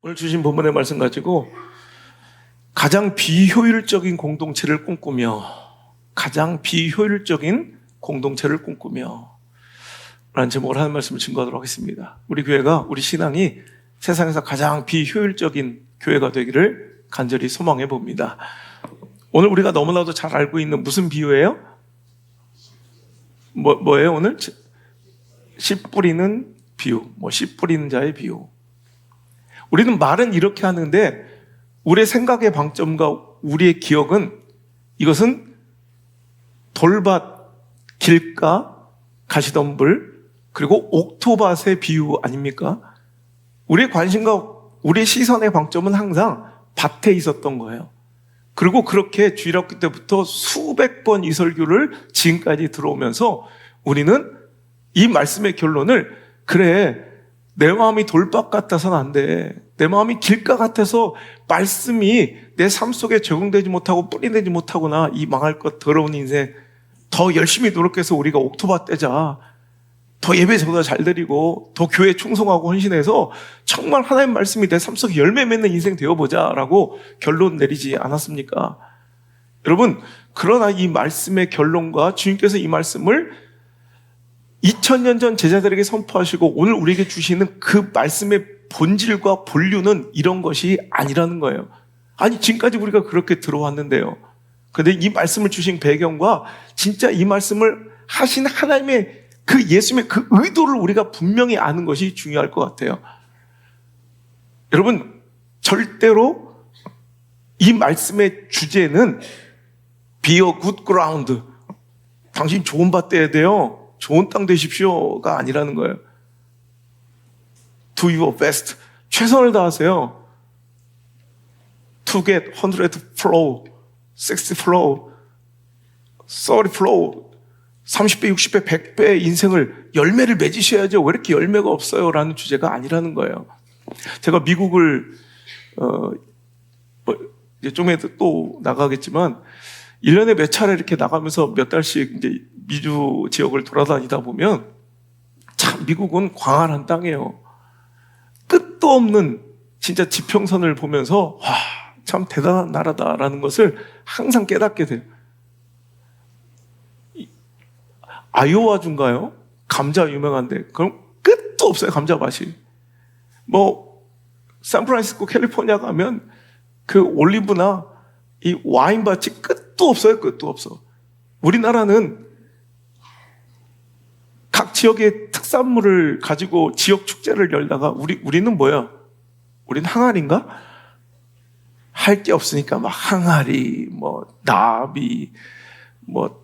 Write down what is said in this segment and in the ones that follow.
오늘 주신 본문의 말씀 가지고 가장 비효율적인 공동체를 꿈꾸며 라는 제목을 하는 말씀을 증거하도록 하겠습니다. 우리 교회가, 우리 신앙이 세상에서 가장 비효율적인 교회가 되기를 간절히 소망해 봅니다. 오늘 우리가 너무나도 잘 알고 있는 무슨 비유예요? 뭐예요 오늘? 씨 뿌리는 비유, 씨 뿌리는 자의 비유. 우리는 말은 이렇게 하는데 우리의 생각의 방점과 우리의 기억은 이것은 돌밭, 길가, 가시덤불, 그리고 옥토밭의 비유 아닙니까? 우리의 관심과 우리의 시선의 방점은 항상 밭에 있었던 거예요. 그리고 그렇게 주일학교 때부터 수백 번 이 설교를 지금까지 들어오면서 우리는 이 말씀의 결론을, 그래, 내 마음이 돌밭 같아서는 안 돼. 내 마음이 길가 같아서 말씀이 내 삶 속에 적용되지 못하고 뿌리내지 못하구나. 이 망할 것 더러운 인생. 더 열심히 노력해서 우리가 옥토밭 떼자. 더 예배 저보다 잘 드리고 더 교회 충성하고 헌신해서 정말 하나님 말씀이 내 삶 속에 열매 맺는 인생 되어보자라고 결론 내리지 않았습니까? 여러분, 그러나 이 말씀의 결론과 주님께서 이 말씀을 2000년 전 제자들에게 선포하시고 오늘 우리에게 주시는 그 말씀의 본질과 본류는 이런 것이 아니라는 거예요. 아니, 지금까지 우리가 그렇게 들어왔는데요. 그런데 이 말씀을 주신 배경과 진짜 이 말씀을 하신 하나님의 그 예수님의 그 의도를 우리가 분명히 아는 것이 중요할 것 같아요. 여러분, 절대로 이 말씀의 주제는 Be a good ground. 당신 좋은 밭 떼야 돼요. 좋은 땅 되십시오가 아니라는 거예요. Do your best. 최선을 다하세요. To get 100 flow, 60 flow, 30 flow, 30배, 60배, 100배의 인생을 열매를 맺으셔야죠. 왜 이렇게 열매가 없어요? 라는 주제가 아니라는 거예요. 제가 미국을 이제 좀 해도 또 나가겠지만 1년에 몇 차례 이렇게 나가면서 몇 달씩 이제 미주 지역을 돌아다니다 보면 참 미국은 광활한 땅이에요. 끝도 없는 진짜 지평선을 보면서 와, 참 대단한 나라다라는 것을 항상 깨닫게 돼요. 아이오와주인가요? 감자 유명한데 그럼 끝도 없어요. 감자 맛이. 샌프란시스코, 캘리포니아 가면 그 올리브나 이 와인밭이 끝도 없어요. 끝도 없어. 우리나라는 각 지역의 특산물을 가지고 지역 축제를 열다가 우리는 뭐야? 우리는 항아리인가? 할 게 없으니까 막 항아리, 나비,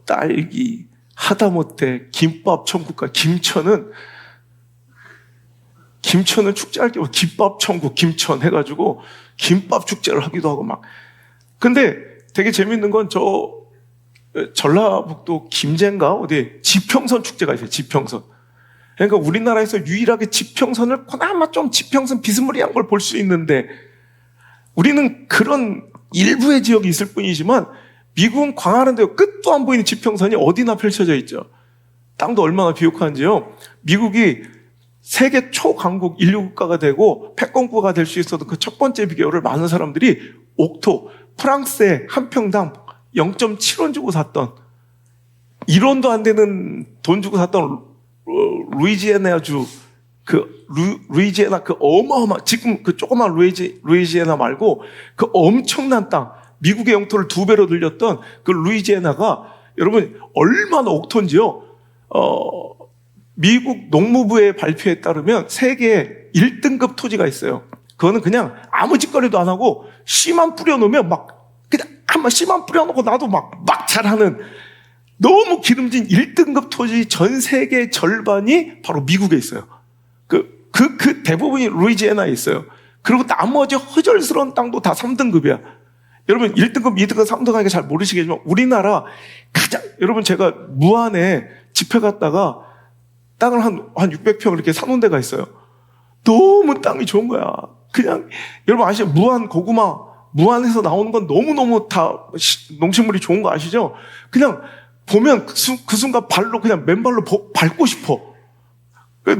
딸기, 하다못해 김밥 천국과 김천은 축제할 게 김밥 천국, 김천 해가지고 김밥 축제를 하기도 하고 막. 근데 되게 재밌는 건 전라북도 김제인가 어디 지평선 축제가 있어요. 지평선. 그러니까 우리나라에서 유일하게 지평선을 그나마 좀 지평선 비스무리한 걸 볼 수 있는데 우리는 그런 일부의 지역이 있을 뿐이지만 미국은 광활한데 끝도 안 보이는 지평선이 어디나 펼쳐져 있죠. 땅도 얼마나 비옥한지요. 미국이 세계 초강국 인류국가가 되고 패권국가가 될 수 있어도 그 첫 번째 비결을 많은 사람들이 프랑스에 한 평당 0.7원 주고 샀던, 1원도 안 되는 돈 주고 샀던 루이지애나주, 루이지애나 지금 그 조그만 루이지애나 말고 그 엄청난 땅, 미국의 영토를 2배로 늘렸던 그 루이지애나가 여러분 얼마나 옥토인지요. 미국 농무부의 발표에 따르면 세계 1등급 토지가 있어요. 그거는 그냥 아무 짓거리도 안 하고 씨만 뿌려놓으면 그냥 한번 씨만 뿌려놓고 나도 막 자라는 너무 기름진 1등급 토지 전 세계 절반이 바로 미국에 있어요. 그 대부분이 루이지애나에 있어요. 그리고 나머지 허절스러운 땅도 다 3등급이야. 여러분 1등급, 2등급, 3등급 하니까 잘 모르시겠지만 우리나라 여러분 제가 무안에 집회 갔다가 땅을 한 600평 이렇게 사놓은 데가 있어요. 너무 땅이 좋은 거야. 그냥 여러분 아시죠? 무안 고구마, 무안에서 나오는 건 너무너무 다 농식물이 좋은 거 아시죠? 그냥 보면 그 순간 맨발로 밟고 싶어.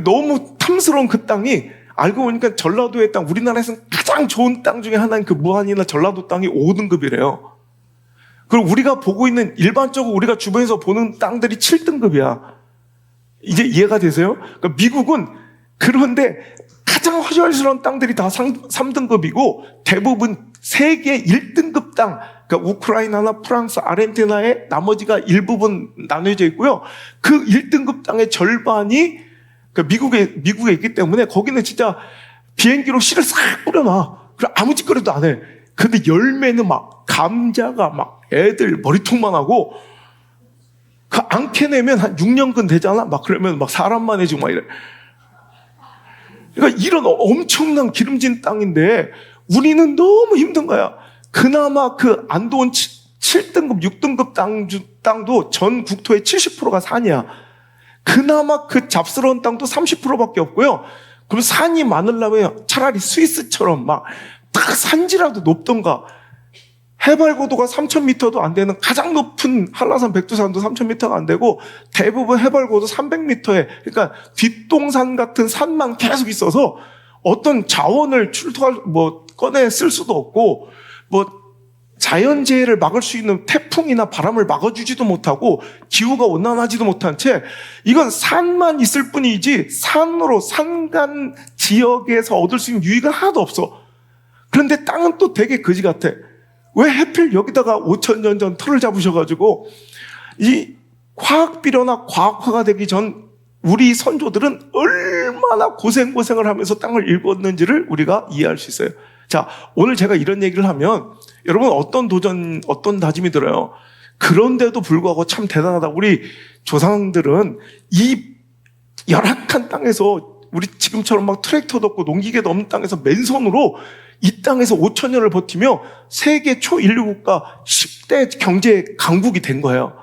너무 탐스러운 그 땅이 알고 보니까 전라도의 땅, 우리나라에서는 가장 좋은 땅 중에 하나인 그 무안이나 전라도 땅이 5등급이래요. 그리고 우리가 보고 있는, 일반적으로 우리가 주변에서 보는 땅들이 7등급이야. 이제 이해가 되세요? 그러니까 미국은 그런데 가장 허전스러운 땅들이 다 3등급이고 대부분 세계 1등급 땅, 그러니까 우크라이나나 프랑스, 아르헨티나의 나머지가 일부분 나눠져 있고요. 그 1등급 땅의 절반이 미국에 있기 때문에 거기는 진짜 비행기로 씨를 싹 뿌려놔. 그럼 아무 짓거리도 안 해. 근데 열매는 막 감자가 막 애들 머리통만 하고 그 안 캐내면 한 6년근 되잖아. 막 그러면 막 사람만 해주고 막 이래. 그러니까 이런 엄청난 기름진 땅인데 우리는 너무 힘든 거야. 그나마 그 안도원 7등급, 6등급 땅도 전 국토의 70%가 산이야. 그나마 그 잡스러운 땅도 30%밖에 없고요. 그럼 산이 많으려면 차라리 스위스처럼 막 딱 산지라도 높던가, 해발 고도가 3,000m도 안 되는 가장 높은 한라산 백두산도 3,000m가 안 되고 대부분 해발 고도 300m에, 그러니까 뒷동산 같은 산만 계속 있어서 어떤 자원을 꺼내 쓸 수도 없고, 자연재해를 막을 수 있는 태풍이나 바람을 막아주지도 못하고 기후가 온난하지도 못한 채 이건 산만 있을 뿐이지 산간 지역에서 얻을 수 있는 유익은 하나도 없어. 그런데 땅은 또 되게 거지 같아. 왜 하필 여기다가 5,000년 전 터를 잡으셔가지고 이 화학비료나 과학화가 되기 전 우리 선조들은 얼마나 고생을 하면서 땅을 일궜는지를 우리가 이해할 수 있어요. 자, 오늘 제가 이런 얘기를 하면 여러분 어떤 다짐이 들어요? 그런데도 불구하고 참 대단하다. 우리 조상들은 이 열악한 땅에서, 우리 지금처럼 막 트랙터도 없고 농기계도 없는 땅에서 맨손으로 이 땅에서 5,000년을 버티며 세계 초인류 국가 10대 경제 강국이 된 거예요.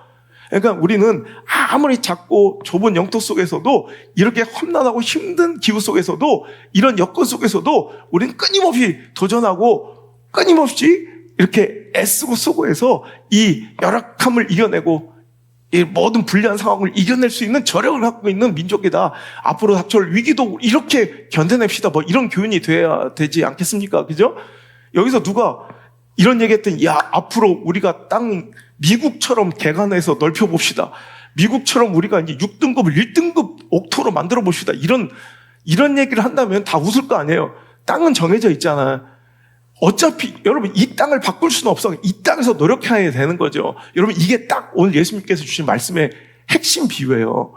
그러니까 우리는 아무리 작고 좁은 영토 속에서도, 이렇게 험난하고 힘든 기후 속에서도, 이런 여건 속에서도 우리는 끊임없이 도전하고 끊임없이 이렇게 애쓰고 수고해서 이 열악함을 이겨내고 이 모든 불리한 상황을 이겨낼 수 있는 저력을 갖고 있는 민족이다. 앞으로 닥쳐올 위기도 이렇게 견뎌냅시다. 이런 교훈이 돼야 되지 않겠습니까? 그죠? 여기서 누가 이런 얘기 했더니, 야, 앞으로 우리가 땅 미국처럼 개간해서 넓혀봅시다. 미국처럼 우리가 이제 6등급을 1등급 옥토로 만들어 봅시다. 이런 얘기를 한다면 다 웃을 거 아니에요. 땅은 정해져 있잖아요. 어차피 여러분 이 땅을 바꿀 수는 없어. 이 땅에서 노력해야 되는 거죠. 여러분 이게 딱 오늘 예수님께서 주신 말씀의 핵심 비유예요.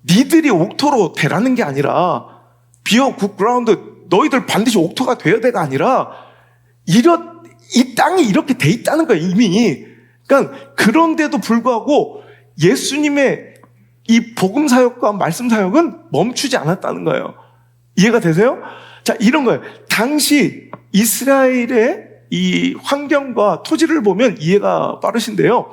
니들이 옥토로 되라는 게 아니라, 비어 굿그라운드, 너희들 반드시 옥토가 되어야 돼가 아니라, 이 땅이 이렇게 돼 있다는 거예요, 이미. 그러니까 그런데도 불구하고 예수님의 이 복음 사역과 말씀 사역은 멈추지 않았다는 거예요. 이해가 되세요? 자, 이런 거예요. 당시 이스라엘의 이 환경과 토지를 보면 이해가 빠르신데요.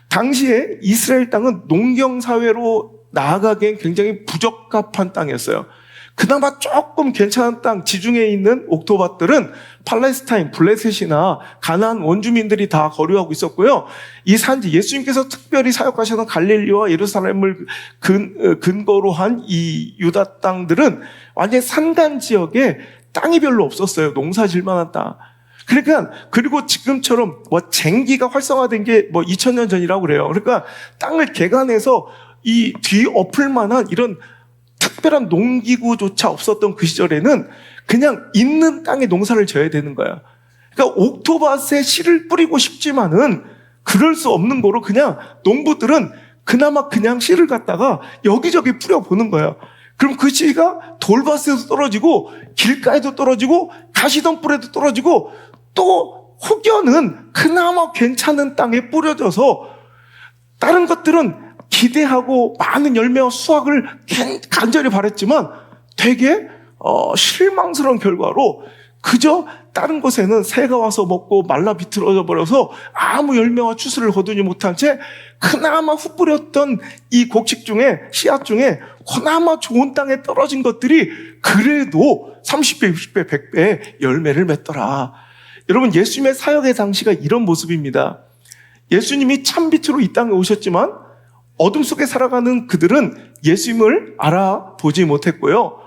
당시에 이스라엘 땅은 농경사회로 나아가기엔 굉장히 부적합한 땅이었어요. 그나마 조금 괜찮은 땅, 지중해에 있는 옥토밭들은 팔레스타인, 블레셋이나 가나안 원주민들이 다 거류하고 있었고요. 이 산지, 예수님께서 특별히 사역하셨던 갈릴리와 예루살렘을 근거로 한 이 유다 땅들은 완전히 산간 지역에 땅이 별로 없었어요. 농사 질만한 땅. 그러니까, 그리고 지금처럼 쟁기가 활성화된 게 2000년 전이라고 그래요. 그러니까 땅을 개간해서 이 뒤엎을 만한 이런 특별한 농기구조차 없었던 그 시절에는 그냥 있는 땅에 농사를 져야 되는 거야. 그러니까 옥토밭에 씨를 뿌리고 싶지만은 그럴 수 없는 거로 그냥 농부들은 그나마 그냥 씨를 갖다가 여기저기 뿌려보는 거야. 그럼 그 씨가 돌밭에도 떨어지고 길가에도 떨어지고 가시덤불에도 떨어지고, 또 혹여는 그나마 괜찮은 땅에 뿌려져서 다른 것들은 기대하고 많은 열매와 수확을 간절히 바랬지만 되게 실망스러운 결과로 그저 다른 곳에는 새가 와서 먹고 말라 비틀어져 버려서 아무 열매와 추수를 거두지 못한 채 그나마 흩뿌렸던 이 곡식 중에, 씨앗 중에 그나마 좋은 땅에 떨어진 것들이 그래도 30배, 60배, 100배의 열매를 맺더라. 여러분, 예수님의 사역의 당시가 이런 모습입니다. 예수님이 참빛으로 이 땅에 오셨지만 어둠 속에 살아가는 그들은 예수님을 알아보지 못했고요.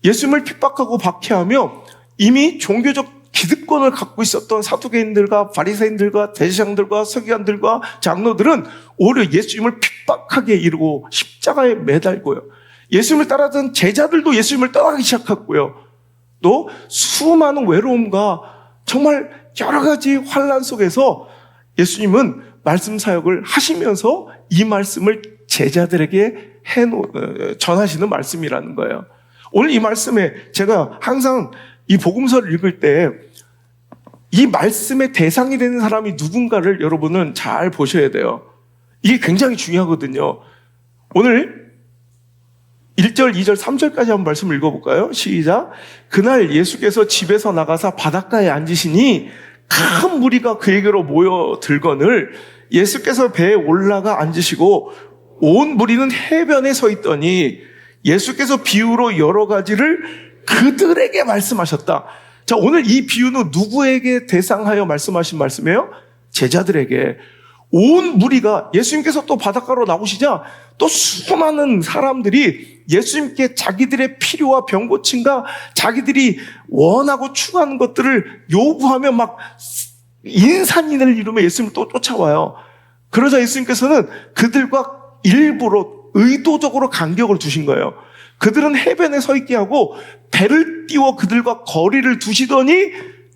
예수님을 핍박하고 박해하며 이미 종교적 기득권을 갖고 있었던 사두개인들과 바리새인들과 대제사장들과 서기관들과 장로들은 오히려 예수님을 핍박하게 이르고 십자가에 매달고요. 예수님을 따르던 제자들도 예수님을 떠나기 시작했고요. 또 수많은 외로움과 정말 여러 가지 환난 속에서 예수님은 말씀 사역을 하시면서 이 말씀을 제자들에게 전하시는 말씀이라는 거예요. 오늘 이 말씀에 제가 항상 이 복음서를 읽을 때 이 말씀의 대상이 되는 사람이 누군가를 여러분은 잘 보셔야 돼요. 이게 굉장히 중요하거든요. 오늘 1절, 2절, 3절까지 한번 말씀을 읽어볼까요? 시작. 그날 예수께서 집에서 나가사 바닷가에 앉으시니 큰 무리가 그에게로 모여들거늘 예수께서 배에 올라가 앉으시고 온 무리는 해변에 서 있더니 예수께서 비유로 여러 가지를 그들에게 말씀하셨다. 자, 오늘 이 비유는 누구에게 대상하여 말씀하신 말씀이에요? 제자들에게. 온 무리가 예수님께서 또 바닷가로 나오시자 또 수많은 사람들이 예수님께 자기들의 필요와 병 고침과 자기들이 원하고 추구하는 것들을 요구하며 막 인산인해를 이루며 예수님을 또 쫓아와요. 그러자 예수님께서는 그들과 일부러 의도적으로 간격을 두신 거예요. 그들은 해변에 서 있게 하고 배를 띄워 그들과 거리를 두시더니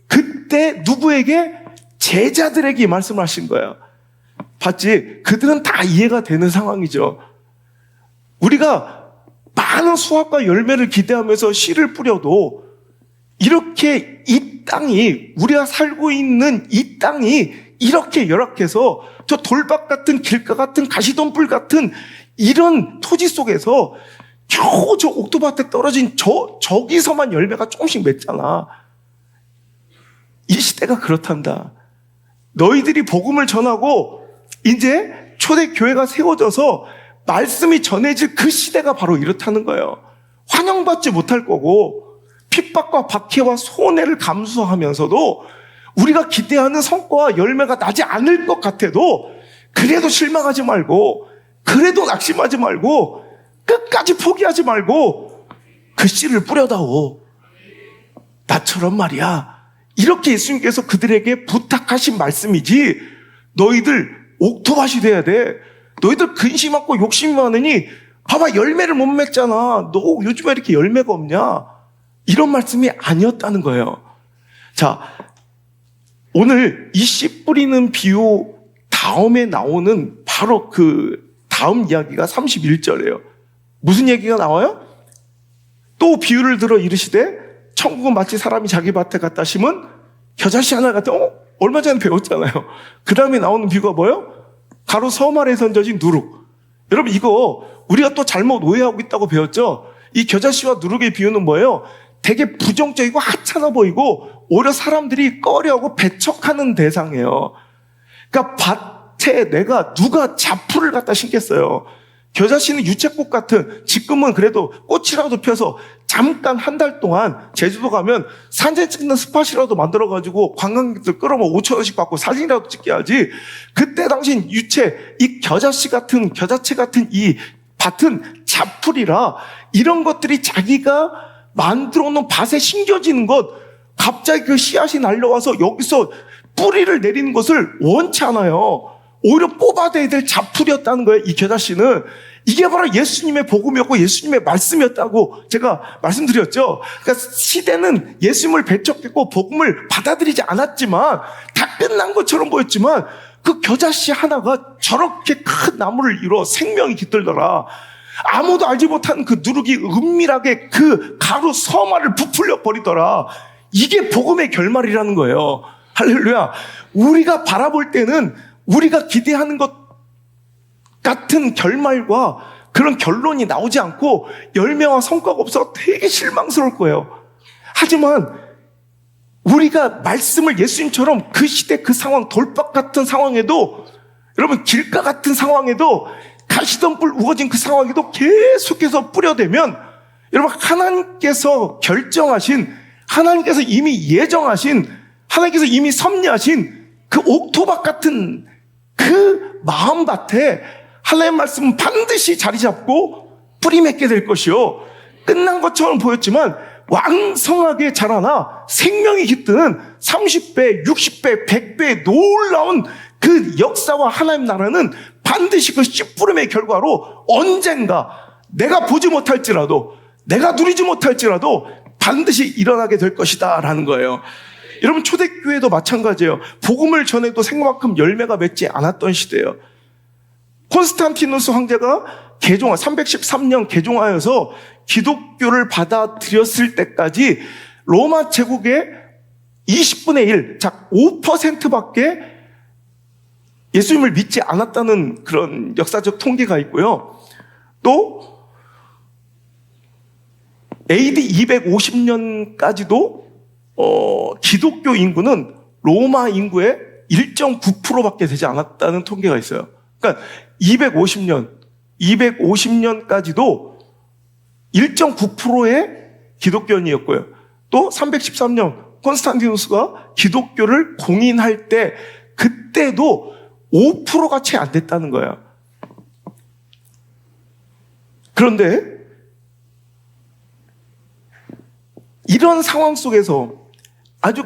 그때 누구에게? 제자들에게 말씀을 하신 거예요. 봤지? 그들은 다 이해가 되는 상황이죠. 우리가 많은 수확과 열매를 기대하면서 씨를 뿌려도 이렇게 이 땅이, 우리가 살고 있는 이 땅이 이렇게 열악해서 저 돌박 같은 길가 같은 가시덤불 같은 이런 토지 속에서 겨우 저 옥토밭에 떨어진 저기서만 열매가 조금씩 맺잖아. 이 시대가 그렇단다. 너희들이 복음을 전하고 이제 초대교회가 세워져서 말씀이 전해질 그 시대가 바로 이렇다는 거예요. 환영받지 못할 거고 핍박과 박해와 손해를 감수하면서도 우리가 기대하는 성과와 열매가 나지 않을 것 같아도 그래도 실망하지 말고 그래도 낙심하지 말고 끝까지 포기하지 말고 그 씨를 뿌려다오. 나처럼 말이야. 이렇게 예수님께서 그들에게 부탁하신 말씀이지 너희들 옥토밭이 돼야 돼. 너희들 근심 많고 욕심이 많으니 봐봐 열매를 못 맺잖아. 너 요즘에 이렇게 열매가 없냐? 이런 말씀이 아니었다는 거예요. 자, 오늘 이 씨 뿌리는 비유 다음에 나오는 바로 그 다음 이야기가 31절이에요. 무슨 얘기가 나와요? 또 비유를 들어 이르시되 천국은 마치 사람이 자기 밭에 갖다 심은 겨자씨 하나 갖다 얼마 전에 배웠잖아요. 그 다음에 나오는 비유가 뭐예요? 가로 섬 아래에 던져진 누룩. 여러분 이거 우리가 또 잘못 오해하고 있다고 배웠죠? 이 겨자씨와 누룩의 비유는 뭐예요? 되게 부정적이고 하찮아 보이고 오히려 사람들이 꺼려하고 배척하는 대상이에요. 그러니까 밭에 누가 자풀을 갖다 심겠어요. 겨자씨는 유채꽃 같은, 지금은 그래도 꽃이라도 펴서 잠깐 한 달 동안 제주도 가면 사진 찍는 스팟이라도 만들어가지고 관광객들 끌어모 5,000원씩 받고 사진이라도 찍게 하지. 그때 당신 이 겨자씨 같은, 겨자채 같은 이 밭은 자풀이라 이런 것들이 자기가 만들어 놓은 밭에 심겨지는 것, 갑자기 그 씨앗이 날려와서 여기서 뿌리를 내리는 것을 원치 않아요. 오히려 뽑아내야 될 자풀이었다는 거예요, 이 겨자씨는. 이게 바로 예수님의 복음이었고 예수님의 말씀이었다고 제가 말씀드렸죠. 그러니까 시대는 예수님을 배척했고 복음을 받아들이지 않았지만 다 끝난 것처럼 보였지만 그 겨자씨 하나가 저렇게 큰 나무를 이뤄 생명이 깃들더라. 아무도 알지 못하는 그 누룩이 은밀하게 그 가루 서마를 부풀려 버리더라. 이게 복음의 결말이라는 거예요. 할렐루야. 우리가 바라볼 때는 우리가 기대하는 것 같은 결말과 그런 결론이 나오지 않고 열매와 성과가 없어서 되게 실망스러울 거예요. 하지만 우리가 말씀을 예수님처럼 그 시대 그 상황, 돌박 같은 상황에도, 여러분 길가 같은 상황에도, 가시덤불 우거진 그 상황에도 계속해서 뿌려대면 여러분 하나님께서 결정하신, 하나님께서 이미 예정하신, 하나님께서 이미 섭리하신 그 옥토밭 같은 그 마음밭에 하나님의 말씀은 반드시 자리 잡고 뿌리 맺게 될 것이요. 끝난 것처럼 보였지만 왕성하게 자라나 생명이 깃드는 30배, 60배, 100배의 놀라운 그 역사와 하나님 나라는 반드시 그 씨뿌림의 결과로 언젠가 내가 보지 못할지라도, 내가 누리지 못할지라도 반드시 일어나게 될 것이다 라는 거예요. 여러분, 초대교회도 마찬가지예요. 복음을 전해도 생각만큼 열매가 맺지 않았던 시대예요. 콘스탄티누스 황제가 313년 개종하여서 기독교를 받아들였을 때까지 로마 제국의 20분의 1, 자 5%밖에 예수님을 믿지 않았다는 그런 역사적 통계가 있고요. 또 AD 250년까지도 기독교 인구는 로마 인구의 1.9%밖에 되지 않았다는 통계가 있어요. 그러니까 250년까지도 1.9%의 기독교인이었고요. 또 313년 콘스탄티누스가 기독교를 공인할 때 그때도 5%가 채 안 됐다는 거예요. 그런데 이런 상황 속에서 아주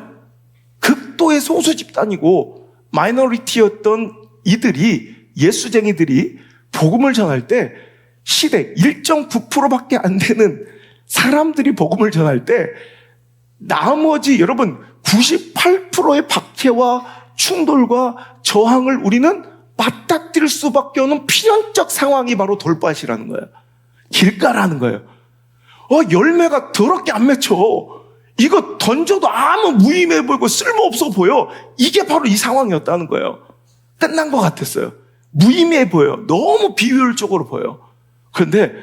극도의 소수 집단이고 마이너리티였던 이들이, 예수쟁이들이 복음을 전할 때 시대 1.9%밖에 안 되는 사람들이 복음을 전할 때 나머지 여러분 98%의 박해와 충돌과 저항을 우리는 맞닥뜨릴 수밖에 없는 필연적 상황이 바로 돌밭이라는 거예요. 길가라는 거예요. 열매가 더럽게 안 맺혀. 이거 던져도 아무 무의미해 보이고 쓸모없어 보여. 이게 바로 이 상황이었다는 거예요. 끝난 것 같았어요. 무의미해 보여요. 너무 비효율적으로 보여요. 그런데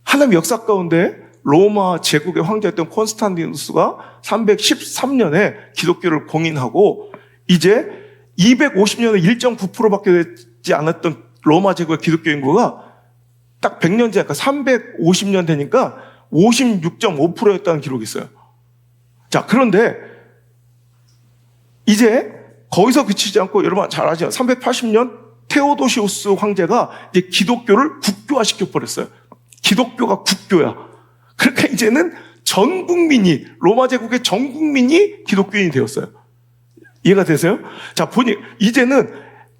하나님 역사 가운데 로마 제국의 황제였던 콘스탄티누스가 313년에 기독교를 공인하고 이제 250년에 1.9%밖에 되지 않았던 로마 제국의 기독교 인구가 딱 100년 전, 그러니까 350년 되니까 56.5%였다는 기록이 있어요. 자, 그런데 이제 거기서 그치지 않고 여러분 잘 아시죠? 380년 테오도시우스 황제가 이제 기독교를 국교화시켜 버렸어요. 기독교가 국교야. 그러니까 이제는 전 국민이, 로마 제국의 전 국민이 기독교인이 되었어요. 이해가 되세요? 자, 보니 이제는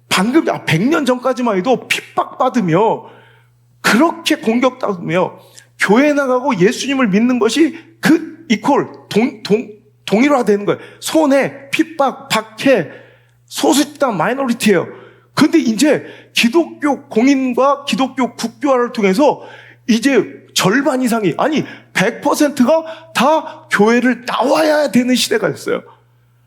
방금 100년 전까지만 해도 핍박받으며 그렇게 공격받으며 교회 나가고 예수님을 믿는 것이 그 이퀄 동일화되는 거예요. 손해, 핍박, 박해, 소수집단 마이너리티예요. 근데 이제 기독교 공인과 기독교 국교화를 통해서 이제 절반 이상이, 아니 100%가 다 교회를 나와야 되는 시대가 됐어요.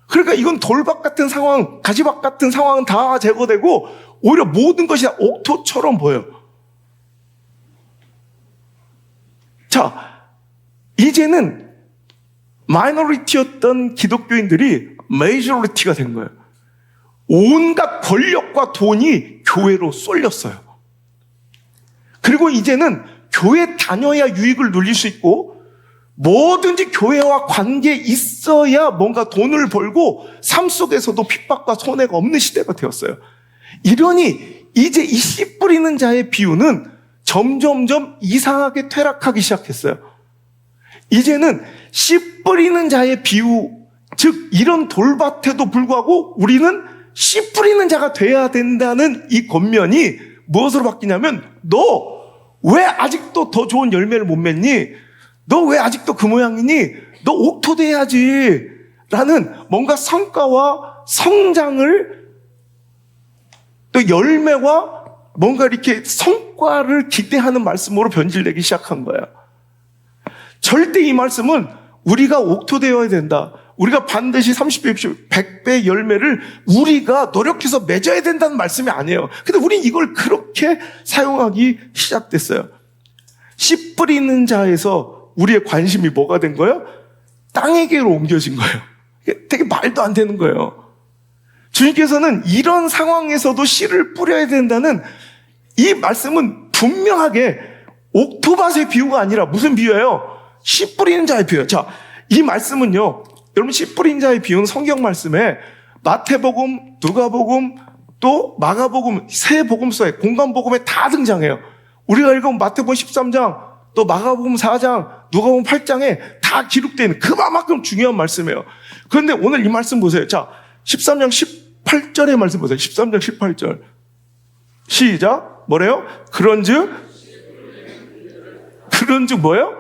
그러니까 이건 돌박 같은 상황, 가지박 같은 상황은 다 제거되고 오히려 모든 것이 다 옥토처럼 보여요. 자, 이제는 마이너리티였던 기독교인들이 메이저리티가 된 거예요. 온갖 권력과 돈이 교회로 쏠렸어요. 그리고 이제는 교회 다녀야 유익을 누릴 수 있고 뭐든지 교회와 관계 있어야 뭔가 돈을 벌고 삶 속에서도 핍박과 손해가 없는 시대가 되었어요. 이러니 이제 이 씨 뿌리는 자의 비유는 점점점 이상하게 퇴락하기 시작했어요. 이제는 씨 뿌리는 자의 비유, 즉 이런 돌밭에도 불구하고 우리는 씨 뿌리는 자가 돼야 된다는 이 권면이 무엇으로 바뀌냐면 너 왜 아직도 더 좋은 열매를 못 맺니? 너 왜 아직도 그 모양이니? 너 옥토돼야지 라는 뭔가 성과와 성장을 또 열매와 뭔가 이렇게 성과를 기대하는 말씀으로 변질되기 시작한 거야. 절대 이 말씀은 우리가 옥토되어야 된다. 우리가 반드시 30배, 60배, 100배 열매를 우리가 노력해서 맺어야 된다는 말씀이 아니에요. 근데 우린 이걸 그렇게 사용하기 시작됐어요. 씨 뿌리는 자에서 우리의 관심이 뭐가 된 거예요? 땅에게로 옮겨진 거예요. 되게 말도 안 되는 거예요. 주님께서는 이런 상황에서도 씨를 뿌려야 된다는 이 말씀은 분명하게 옥토밭의 비유가 아니라 무슨 비유예요? 씨 뿌리는 자의 비유예요. 자, 이 말씀은요, 여러분 씨 뿌린 자의 비유는 성경 말씀에 마태복음, 누가복음, 또 마가복음, 세 복음서에 공간복음에 다 등장해요. 우리가 읽은 마태복음 13장 또 마가복음 4장, 누가복음 8장에 다 기록되어 있는 그만큼 중요한 말씀이에요. 그런데 오늘 이 말씀 보세요. 자, 13장 18절의 말씀 보세요. 13장 18절. 시작. 뭐래요? 그런즉 뭐예요?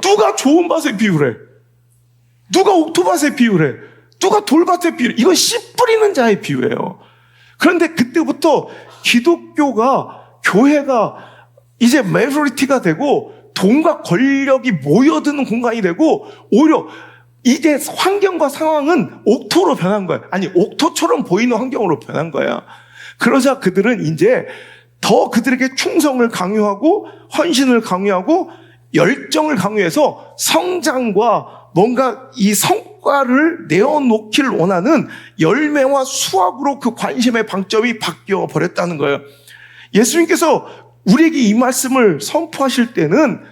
누가 좋은 밭에 비유래? 누가 옥토밭에 비유래? 누가 돌밭에 비유래? 이건 씨 뿌리는 자의 비유예요. 그런데 그때부터 기독교가, 교회가 이제 메조리티가 되고 돈과 권력이 모여드는 공간이 되고 오히려 이제 환경과 상황은 옥토로 변한 거야. 아니, 옥토처럼 보이는 환경으로 변한 거야. 그러자 그들은 이제 더 그들에게 충성을 강요하고 헌신을 강요하고 열정을 강요해서 성장과 뭔가 이 성과를 내어놓기를 원하는 열매와 수확으로 그 관심의 방점이 바뀌어 버렸다는 거예요. 예수님께서 우리에게 이 말씀을 선포하실 때는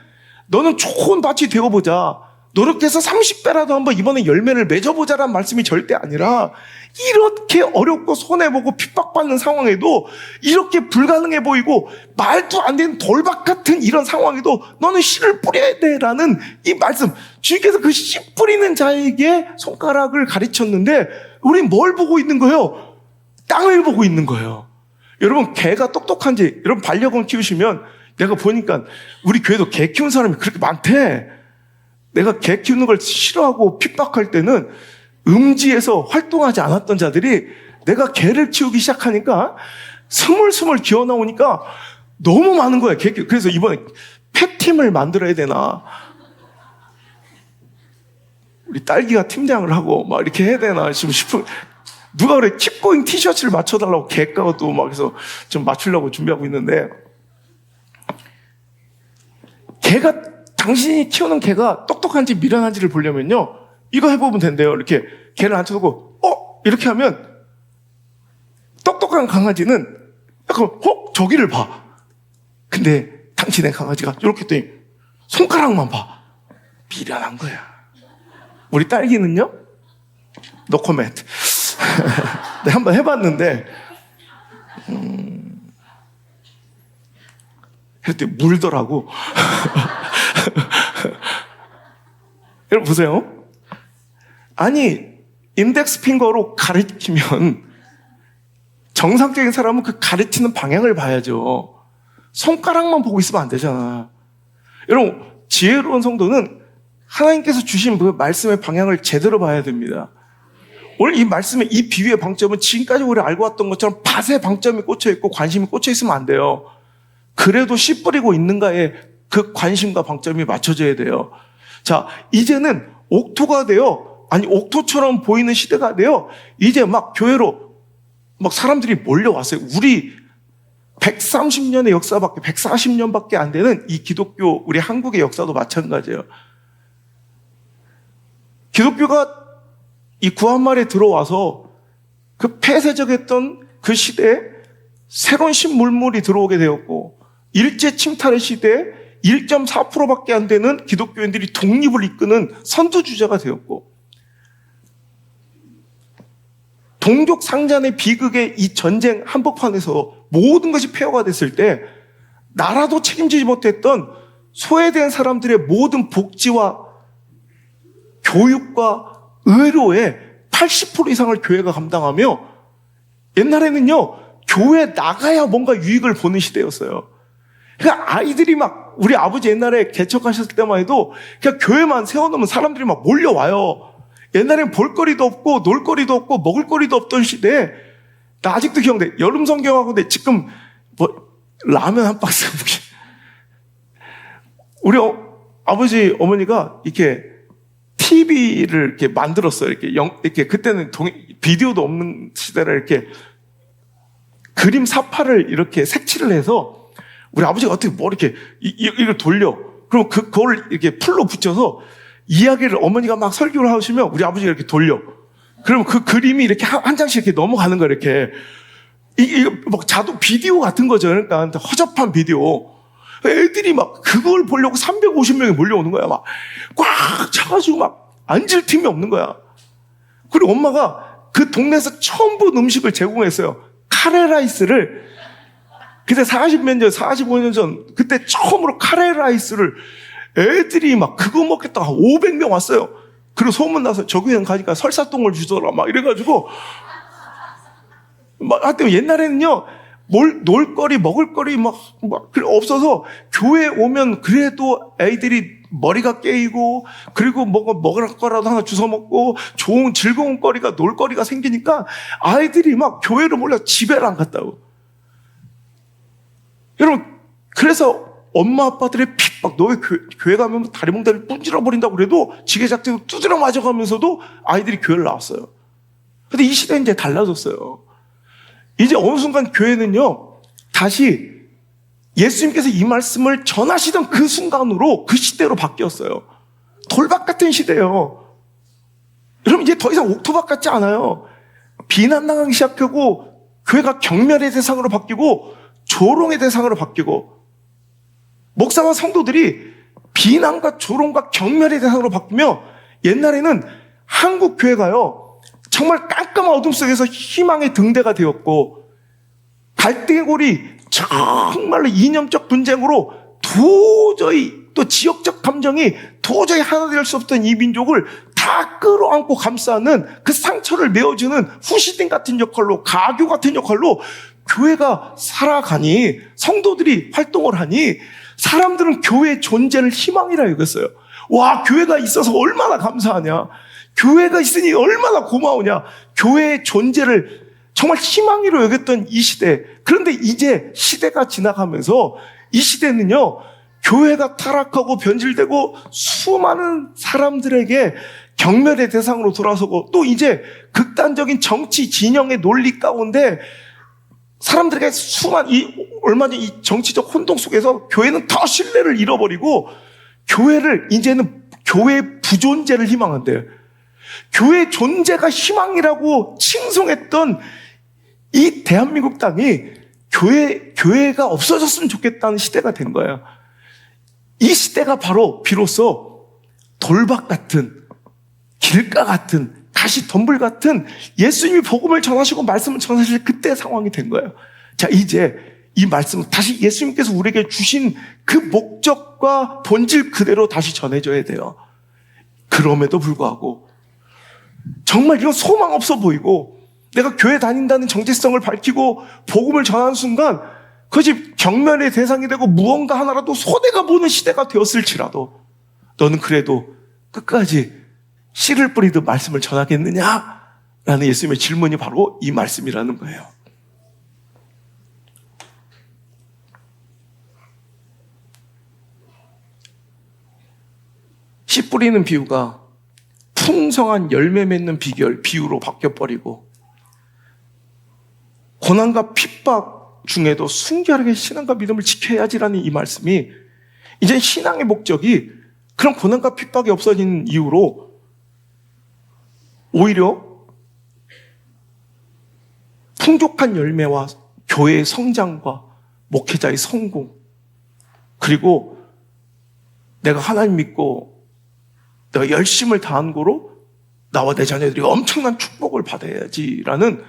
너는 좋은 밭이 되어보자, 노력해서 30배라도 한번 이번에 열매를 맺어보자라는 말씀이 절대 아니라 이렇게 어렵고 손해보고 핍박받는 상황에도 이렇게 불가능해 보이고 말도 안 되는 돌박 같은 이런 상황에도 너는 씨를 뿌려야 돼라는 이 말씀, 주님께서 그 씨 뿌리는 자에게 손가락을 가르쳤는데 우린 뭘 보고 있는 거예요? 땅을 보고 있는 거예요. 여러분, 개가 똑똑한지, 여러분 반려견 키우시면 내가 보니까 우리 교회도 개 키우는 사람이 그렇게 많대. 내가 개 키우는 걸 싫어하고 핍박할 때는 음지에서 활동하지 않았던 자들이 내가 개를 키우기 시작하니까 스물스물 기어 나오니까 너무 많은 거야. 그래서 이번에 펫팀을 만들어야 되나, 우리 딸기가 팀장을 하고 막 이렇게 해야 되나 싶은. 누가 그래, 킵고잉 티셔츠를 맞춰달라고 개가도 막 해서 좀 맞추려고 준비하고 있는데, 당신이 키우는 개가 똑똑한지 미련한지를 보려면요, 이거 해보면 된대요. 이렇게 개를 앉혀두고 이렇게 하면 똑똑한 강아지는 약간 저기를 봐. 근데 당신의 강아지가 이렇게 했더니 손가락만 봐. 미련한 거야. 우리 딸기는요, 노 코멘트. 내가 한번 해봤는데 그랬더니 물더라고. 여러분 보세요. 아니, 인덱스 핑거로 가르치면 정상적인 사람은 그 가르치는 방향을 봐야죠. 손가락만 보고 있으면 안 되잖아. 여러분, 지혜로운 성도는 하나님께서 주신 그 말씀의 방향을 제대로 봐야 됩니다. 오늘 이 말씀의 이 비유의 방점은 지금까지 우리 알고 왔던 것처럼 밭에 방점이 꽂혀있고 관심이 꽂혀있으면 안 돼요. 그래도 씨 뿌리고 있는가에 그 관심과 방점이 맞춰져야 돼요. 자, 이제는 옥토가 되어, 아니 옥토처럼 보이는 시대가 되어 이제 막 교회로 막 사람들이 몰려왔어요. 우리 130년의 역사밖에, 140년밖에 안 되는 이 기독교, 우리 한국의 역사도 마찬가지예요. 기독교가 이 구한말에 들어와서 그 폐쇄적했던 그 시대에 새로운 신물물이 들어오게 되었고, 일제 침탈의 시대에 1.4%밖에 안 되는 기독교인들이 독립을 이끄는 선두주자가 되었고, 동족 상잔의 비극의 이 전쟁 한복판에서 모든 것이 폐허가 됐을 때 나라도 책임지지 못했던 소외된 사람들의 모든 복지와 교육과 의료의 80% 이상을 교회가 감당하며, 옛날에는요, 교회 나가야 뭔가 유익을 보는 시대였어요. 그러니까 아이들이 막, 우리 아버지 옛날에 개척하셨을 때만 해도 그냥 교회만 세워놓으면 사람들이 막 몰려와요. 옛날엔 볼거리도 없고 놀거리도 없고 먹을거리도 없던 시대에, 나 아직도 기억돼. 여름 성경하고 지금 뭐 라면 한 박스 우리 아버지 어머니가 이렇게 TV를 이렇게 만들었어요. 이렇게 그때는 비디오도 없는 시대라 이렇게 그림 사파를 이렇게 색칠을 해서 우리 아버지가 어떻게 뭐 이렇게 이걸 돌려. 그럼 그걸 이렇게 풀로 붙여서 이야기를 어머니가 막 설교를 하시면 우리 아버지가 이렇게 돌려. 그러면 그 그림이 이렇게 한 장씩 이렇게 넘어가는 거야, 이렇게. 이거 막 자동 비디오 같은 거죠. 그러니까 허접한 비디오. 애들이 막 그걸 보려고 350명이 몰려오는 거야. 막 꽉 차가지고 막 앉을 틈이 없는 거야. 그리고 엄마가 그 동네에서 처음 본 음식을 제공했어요. 카레라이스를 그때 40몇 년, 45년 전, 그때 처음으로 카레라이스를 애들이 막 그거 먹겠다가 500명 왔어요. 그리고 소문나서 저 교회는 가니까 설사똥을 주더라. 막 이래가지고. 막 하여튼 옛날에는요, 놀거리, 먹을거리 막 없어서 교회 오면 그래도 애들이 머리가 깨이고 그리고 먹을 거라도 하나 주워 먹고 좋은 즐거운 거리가 놀거리가 생기니까 아이들이 막 교회를 몰라 집에를 안 갔다고. 여러분, 그래서 엄마 아빠들의 핍박, 너희 교회 가면 다리몽다리 분질러 버린다고 그래도 지게작대로 두드려 맞아가면서도 아이들이 교회를 나왔어요. 근데 이 시대는 이제 달라졌어요. 이제 어느 순간 교회는요, 다시 예수님께서 이 말씀을 전하시던 그 순간으로 그 시대로 바뀌었어요. 돌박 같은 시대예요. 여러분, 이제 더 이상 옥토박 같지 않아요. 비난당하기 시작하고 교회가 경멸의 대상으로 바뀌고 조롱의 대상으로 바뀌고 목사와 성도들이 비난과 조롱과 경멸의 대상으로 바뀌며 옛날에는 한국 교회가요, 정말 깜깜한 어둠 속에서 희망의 등대가 되었고 갈등의 골이 정말로 이념적 분쟁으로 도저히 또 지역적 감정이 도저히 하나 될 수 없던 이 민족을 다 끌어안고 감싸는 그 상처를 메워주는 후시딘 같은 역할로, 가교 같은 역할로 교회가 살아가니, 성도들이 활동을 하니 사람들은 교회의 존재를 희망이라 여겼어요. 와, 교회가 있어서 얼마나 감사하냐, 교회가 있으니 얼마나 고마우냐, 교회의 존재를 정말 희망으로 여겼던 이 시대. 그런데 이제 시대가 지나가면서 이 시대는요, 교회가 타락하고 변질되고 수많은 사람들에게 경멸의 대상으로 돌아서고 또 이제 극단적인 정치 진영의 논리 가운데 사람들에게 얼마 전 이 정치적 혼동 속에서 교회는 더 신뢰를 잃어버리고 교회를 이제는 교회의 부존재를 희망한대요. 교회 존재가 희망이라고 칭송했던 이 대한민국 땅이 교회가 없어졌으면 좋겠다는 시대가 된 거예요. 이 시대가 바로 비로소 돌박 같은, 길가 같은, 가시덤불 같은 예수님이 복음을 전하시고 말씀을 전하실 그때 상황이 된 거예요. 자, 이제 이 말씀은 다시 예수님께서 우리에게 주신 그 목적과 본질 그대로 다시 전해져야 돼요. 그럼에도 불구하고 정말 이건 소망 없어 보이고 내가 교회 다닌다는 정체성을 밝히고 복음을 전하는 순간 그것이 경멸의 대상이 되고 무언가 하나라도 손해가 보는 시대가 되었을지라도 너는 그래도 끝까지 씨를 뿌리듯 말씀을 전하겠느냐? 라는 예수님의 질문이 바로 이 말씀이라는 거예요. 씨 뿌리는 비유가 풍성한 열매 맺는 비유로 바뀌어버리고 고난과 핍박 중에도 순결하게 신앙과 믿음을 지켜야지라는 이 말씀이 이제 신앙의 목적이 그런 고난과 핍박이 없어진 이유로 오히려 풍족한 열매와 교회의 성장과 목회자의 성공, 그리고 내가 하나님 믿고 내가 열심을 다한 거로 나와 내 자녀들이 엄청난 축복을 받아야지라는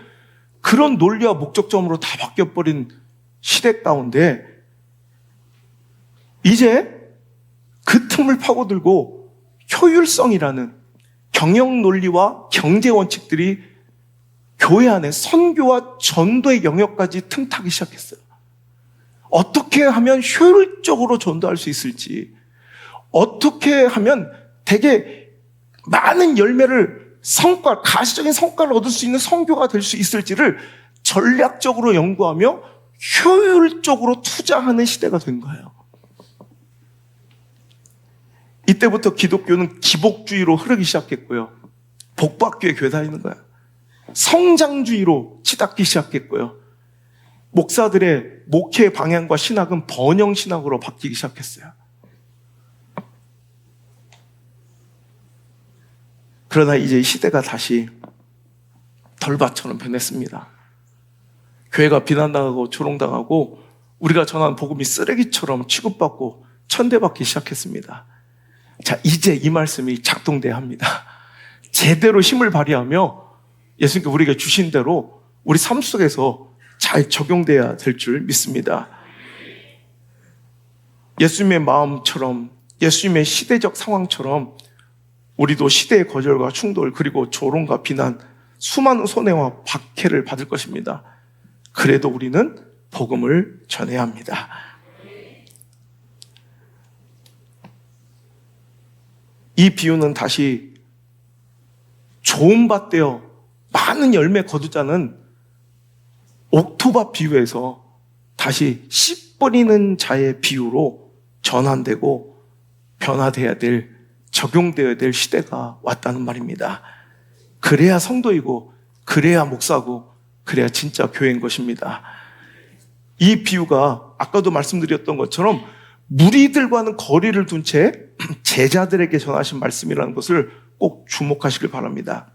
그런 논리와 목적점으로 다 바뀌어버린 시대 가운데 이제 그 틈을 파고들고 효율성이라는 경영 논리와 경제 원칙들이 교회 안에 선교와 전도의 영역까지 틈타기 시작했어요. 어떻게 하면 효율적으로 전도할 수 있을지, 어떻게 하면 되게 많은 열매를 가시적인 성과를 얻을 수 있는 선교가 될 수 있을지를 전략적으로 연구하며 효율적으로 투자하는 시대가 된 거예요. 이때부터 기독교는 기복주의로 흐르기 시작했고요. 복받기에 교회 다니는 거야. 성장주의로 치닫기 시작했고요. 목사들의 목회 방향과 신학은 번영신학으로 바뀌기 시작했어요. 그러나 이제 이 시대가 다시 덜밭처럼 변했습니다. 교회가 비난당하고 조롱당하고 우리가 전하는 복음이 쓰레기처럼 취급받고 천대받기 시작했습니다. 자, 이제 이 말씀이 작동돼야 합니다. 제대로 힘을 발휘하며 예수님께 우리에게 주신 대로 우리 삶 속에서 잘 적용돼야 될 줄 믿습니다. 예수님의 마음처럼, 예수님의 시대적 상황처럼 우리도 시대의 거절과 충돌, 그리고 조롱과 비난, 수많은 손해와 박해를 받을 것입니다. 그래도 우리는 복음을 전해야 합니다. 이 비유는 다시 좋은 밭 되어 많은 열매 거두자는 옥토밭 비유에서 다시 씨 뿌리는 자의 비유로 전환되고 변화되어야 될, 적용되어야 될 시대가 왔다는 말입니다. 그래야 성도이고, 그래야 목사고, 그래야 진짜 교회인 것입니다. 이 비유가 아까도 말씀드렸던 것처럼 무리들과는 거리를 둔 채 제자들에게 전하신 말씀이라는 것을 꼭 주목하시길 바랍니다.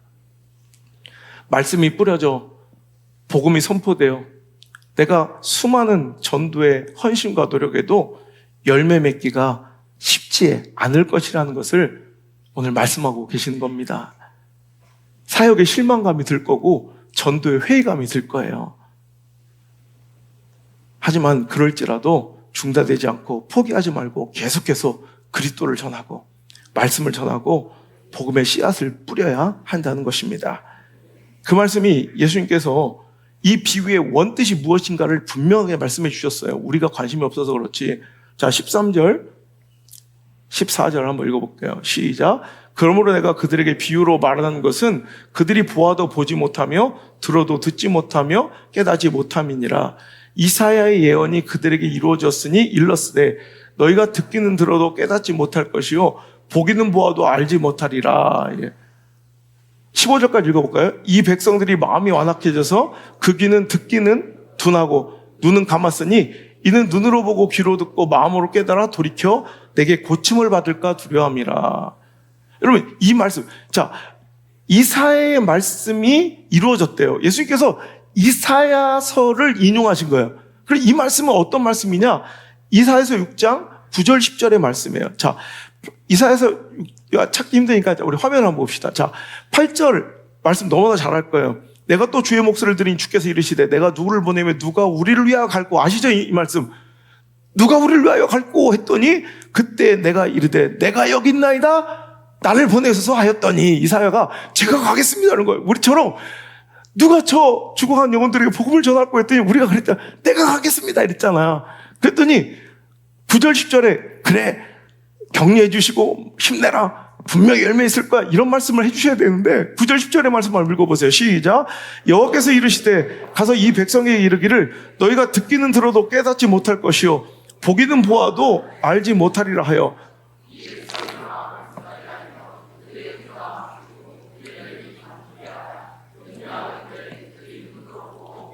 말씀이 뿌려져 복음이 선포되어 내가 수많은 전도의 헌신과 노력에도 열매 맺기가 쉽지 않을 것이라는 것을 오늘 말씀하고 계시는 겁니다. 사역에 실망감이 들 거고 전도에 회의감이 들 거예요. 하지만 그럴지라도 중단되지 않고 포기하지 말고 계속해서 그리스도를 전하고 말씀을 전하고 복음의 씨앗을 뿌려야 한다는 것입니다. 그 말씀이 예수님께서 이 비유의 원뜻이 무엇인가를 분명하게 말씀해 주셨어요. 우리가 관심이 없어서 그렇지. 자, 13절, 14절 한번 읽어볼게요. 시작. 그러므로 내가 그들에게 비유로 말하는 것은 그들이 보아도 보지 못하며 들어도 듣지 못하며 깨닫지 못함이니라. 이사야의 예언이 그들에게 이루어졌으니 일렀으되 너희가 듣기는 들어도 깨닫지 못할 것이요 보기는 보아도 알지 못하리라. 15절까지 읽어볼까요? 이 백성들이 마음이 완악해져서 그 귀는 듣기는 둔하고 눈은 감았으니 이는 눈으로 보고 귀로 듣고 마음으로 깨달아 돌이켜 내게 고침을 받을까 두려움이라. 여러분, 이 말씀, 자, 이사야의 말씀이 이루어졌대요. 예수님께서 이사야서를 인용하신 거예요. 그리고 이 말씀은 어떤 말씀이냐? 이사야서 6장 9절 10절의 말씀이에요. 자, 이사야서 찾기 힘드니까 우리 화면 한번 봅시다. 자, 8절 말씀 너무나 잘할 거예요. 내가 또 주의 목소리를 들으니 주께서 이르시되 내가 누구를 보내면 누가 우리를 위하여 갈고. 아시죠? 이 말씀. 누가 우리를 위하여 갈고 했더니 그때 내가 이르되 내가 여기 있나이다 나를 보내소서 하였더니 이사야가 제가 가겠습니다라는 거예요. 우리처럼 누가 저 죽어간 영혼들에게 복음을 전할 거 했더니 우리가 그랬다. 내가 가겠습니다 이랬잖아요. 그랬더니 9절 10절에 그래 격려해 주시고 힘내라 분명히 열매 있을 거야 이런 말씀을 해주셔야 되는데 9절 10절의 말씀을 읽어보세요. 시작. 여호와께서 이르시되 가서 이 백성에게 이르기를 너희가 듣기는 들어도 깨닫지 못할 것이요 보기는 보아도 알지 못하리라 하여.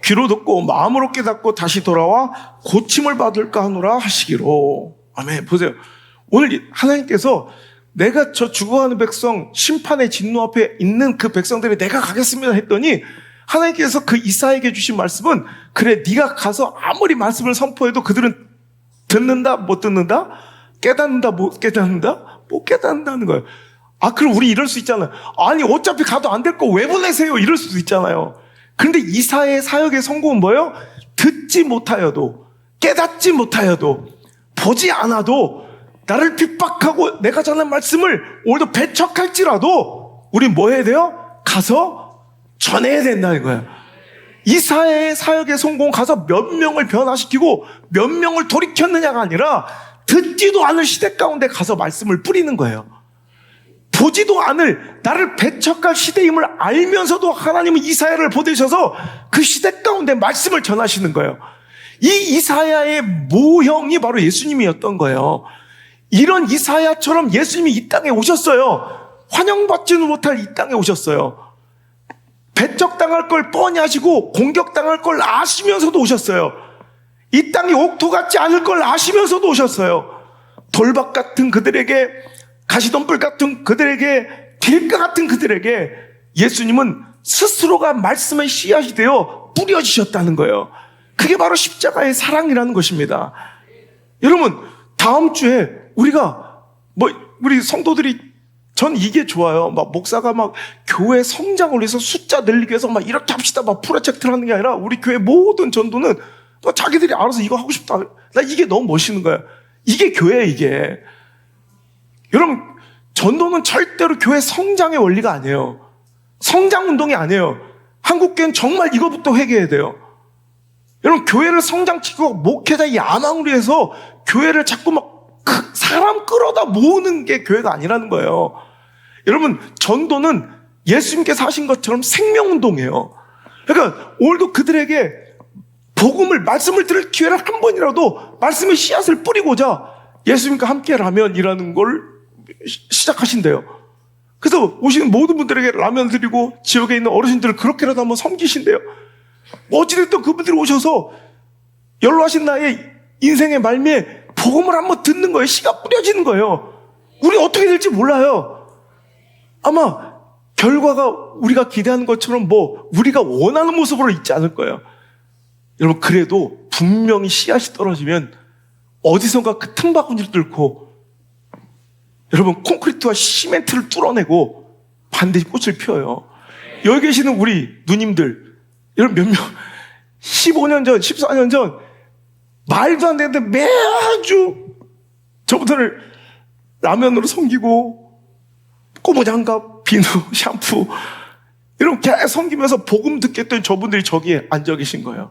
귀로 듣고 마음으로 깨닫고 다시 돌아와 고침을 받을까 하노라 하시기로. 아멘. 보세요. 오늘 하나님께서 내가 저 죽어가는 백성 심판의 진노 앞에 있는 그 백성들이 내가 가겠습니다 했더니 하나님께서 그 이사야에게 주신 말씀은 그래 네가 가서 아무리 말씀을 선포해도 그들은 듣는다 못 듣는다 깨닫는다 못 깨닫는다 못 깨닫는다는 거예요. 아 그럼 우리 이럴 수 있잖아요. 아니 어차피 가도 안 될 거 왜 보내세요 이럴 수도 있잖아요. 그런데 이사야의 사역의 성공은 뭐예요? 듣지 못하여도 깨닫지 못하여도 보지 않아도 나를 핍박하고 내가 전한 말씀을 오늘도 배척할지라도 우린 뭐 해야 돼요? 가서 전해야 된다는 거예요. 이사야의 사역의 성공 가서 몇 명을 변화시키고 몇 명을 돌이켰느냐가 아니라 듣지도 않을 시대 가운데 가서 말씀을 뿌리는 거예요. 보지도 않을 나를 배척할 시대임을 알면서도 하나님은 이사야를 보내셔서 그 시대 가운데 말씀을 전하시는 거예요. 이 이사야의 모형이 바로 예수님이었던 거예요. 이런 이사야처럼 예수님이 이 땅에 오셨어요. 환영받지는 못할 이 땅에 오셨어요. 배척당할 걸 뻔히 아시고 공격당할 걸 아시면서도 오셨어요. 이 땅이 옥토 같지 않을 걸 아시면서도 오셨어요. 돌박 같은 그들에게 가시덤불 같은 그들에게 길가 같은 그들에게 예수님은 스스로가 말씀의 씨앗이 되어 뿌려지셨다는 거예요. 그게 바로 십자가의 사랑이라는 것입니다. 여러분 다음 주에 우리가 우리 성도들이 전 이게 좋아요. 막 목사가 막 교회 성장을 위해서 숫자 늘리기 위해서 막 이렇게 합시다 막 프로젝트를 하는 게 아니라 우리 교회 모든 전도는 자기들이 알아서 이거 하고 싶다. 나 이게 너무 멋있는 거야. 이게 교회야, 이게. 여러분, 전도는 절대로 교회 성장의 원리가 아니에요. 성장 운동이 아니에요. 한국교회는 정말 이거부터 회개해야 돼요. 여러분, 교회를 성장시키고 목회자의 야망을 위해서 교회를 자꾸 막 사람 끌어다 모으는 게 교회가 아니라는 거예요. 여러분, 전도는 예수님께서 하신 것처럼 생명운동이에요. 그러니까 오늘도 그들에게 복음을, 말씀을 들을 기회를 한 번이라도 말씀의 씨앗을 뿌리고자 예수님과 함께 라면이라는 걸 시작하신대요. 그래서 오시는 모든 분들에게 라면 드리고 지역에 있는 어르신들을 그렇게라도 한번 섬기신대요. 어찌됐든 그분들이 오셔서 연로하신 나의 인생의 말미에 복음을 한번 듣는 거예요. 씨가 뿌려지는 거예요. 우리 어떻게 될지 몰라요. 아마 결과가 우리가 기대하는 것처럼 우리가 원하는 모습으로 있지 않을 거예요. 여러분, 그래도 분명히 씨앗이 떨어지면 어디선가 그 틈바구니를 뚫고 여러분 콘크리트와 시멘트를 뚫어내고 반드시 꽃을 피워요. 여기 계시는 우리 누님들, 여러분 몇 명 15년 전, 14년 전 말도 안 되는데 매주 저부터를 라면으로 섬기고 꼬무장갑, 비누, 샴푸 이렇게 섬기면서 복음 듣겠던 저분들이 저기에 앉아 계신 거예요.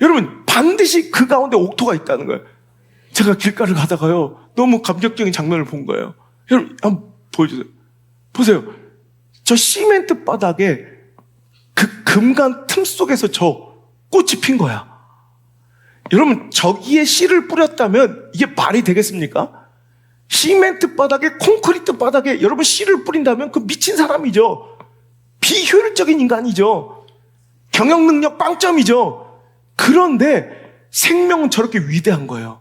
여러분, 반드시 그 가운데 옥토가 있다는 거예요. 제가 길가를 가다가요, 너무 감격적인 장면을 본 거예요. 여러분, 한번 보여주세요. 보세요. 저 시멘트 바닥에 그 금간 틈 속에서 저 꽃이 핀 거야. 여러분, 저기에 씨를 뿌렸다면 이게 말이 되겠습니까? 시멘트 바닥에, 콘크리트 바닥에 여러분 씨를 뿌린다면 그 미친 사람이죠. 비효율적인 인간이죠. 경영 능력 빵점이죠. 그런데 생명은 저렇게 위대한 거예요.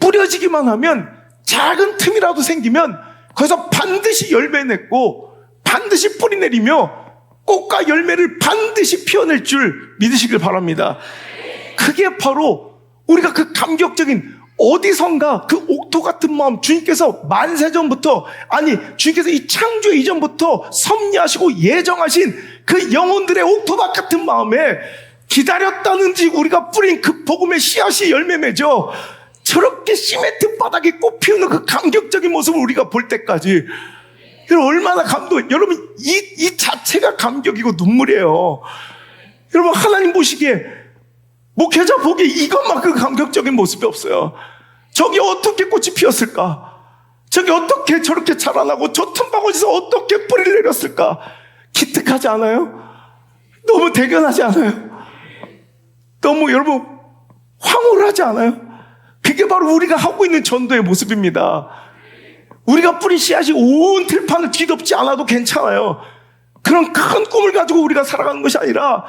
뿌려지기만 하면 작은 틈이라도 생기면 거기서 반드시 열매 맺고 반드시 뿌리 내리며 꽃과 열매를 반드시 피워낼 줄 믿으시길 바랍니다. 그게 바로 우리가 그 감격적인 어디선가 그 옥토 같은 마음, 주님께서 만세전부터, 아니 주님께서 이 창조 이전부터 섭리하시고 예정하신 그 영혼들의 옥토밭 같은 마음에 기다렸다는지 우리가 뿌린 그 복음의 씨앗이 열매 맺어 저렇게 시멘트 바닥에 꽃 피우는 그 감격적인 모습을 우리가 볼 때까지 여러분 얼마나 여러분 이 자체가 감격이고 눈물이에요. 여러분, 하나님 보시기에 목회자 보기에 이것만큼 감격적인 모습이 없어요. 저기 어떻게 꽃이 피었을까? 저기 어떻게 저렇게 자라나고 저 틈바구니에서 어떻게 뿌리를 내렸을까? 기특하지 않아요? 너무 대견하지 않아요? 너무 여러분 황홀하지 않아요? 그게 바로 우리가 하고 있는 전도의 모습입니다. 우리가 뿌린 씨앗이 온 들판을 뒤덮지 않아도 괜찮아요. 그런 큰 꿈을 가지고 우리가 살아가는 것이 아니라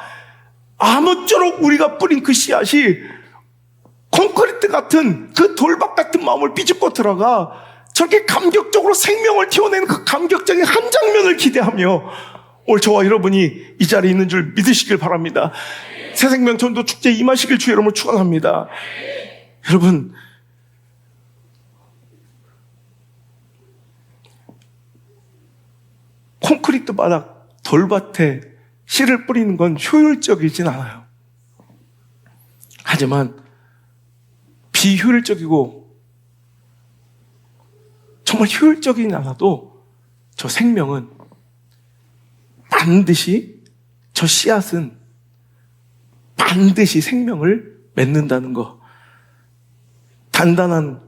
아무쪼록 우리가 뿌린 그 씨앗이 콘크리트 같은 그 돌박 같은 마음을 삐집고 들어가 저렇게 감격적으로 생명을 튀어내는 그 감격적인 한 장면을 기대하며 오늘 저와 여러분이 이 자리에 있는 줄 믿으시길 바랍니다. 새생명 전도 축제 임하시길 주 여러분을 축원합니다. 여러분, 콘크리트 바닥 돌밭에 씨를 뿌리는 건 효율적이진 않아요. 하지만 비효율적이고 정말 효율적이진 않아도 저 생명은 반드시, 저 씨앗은 반드시 생명을 맺는다는 거. 단단한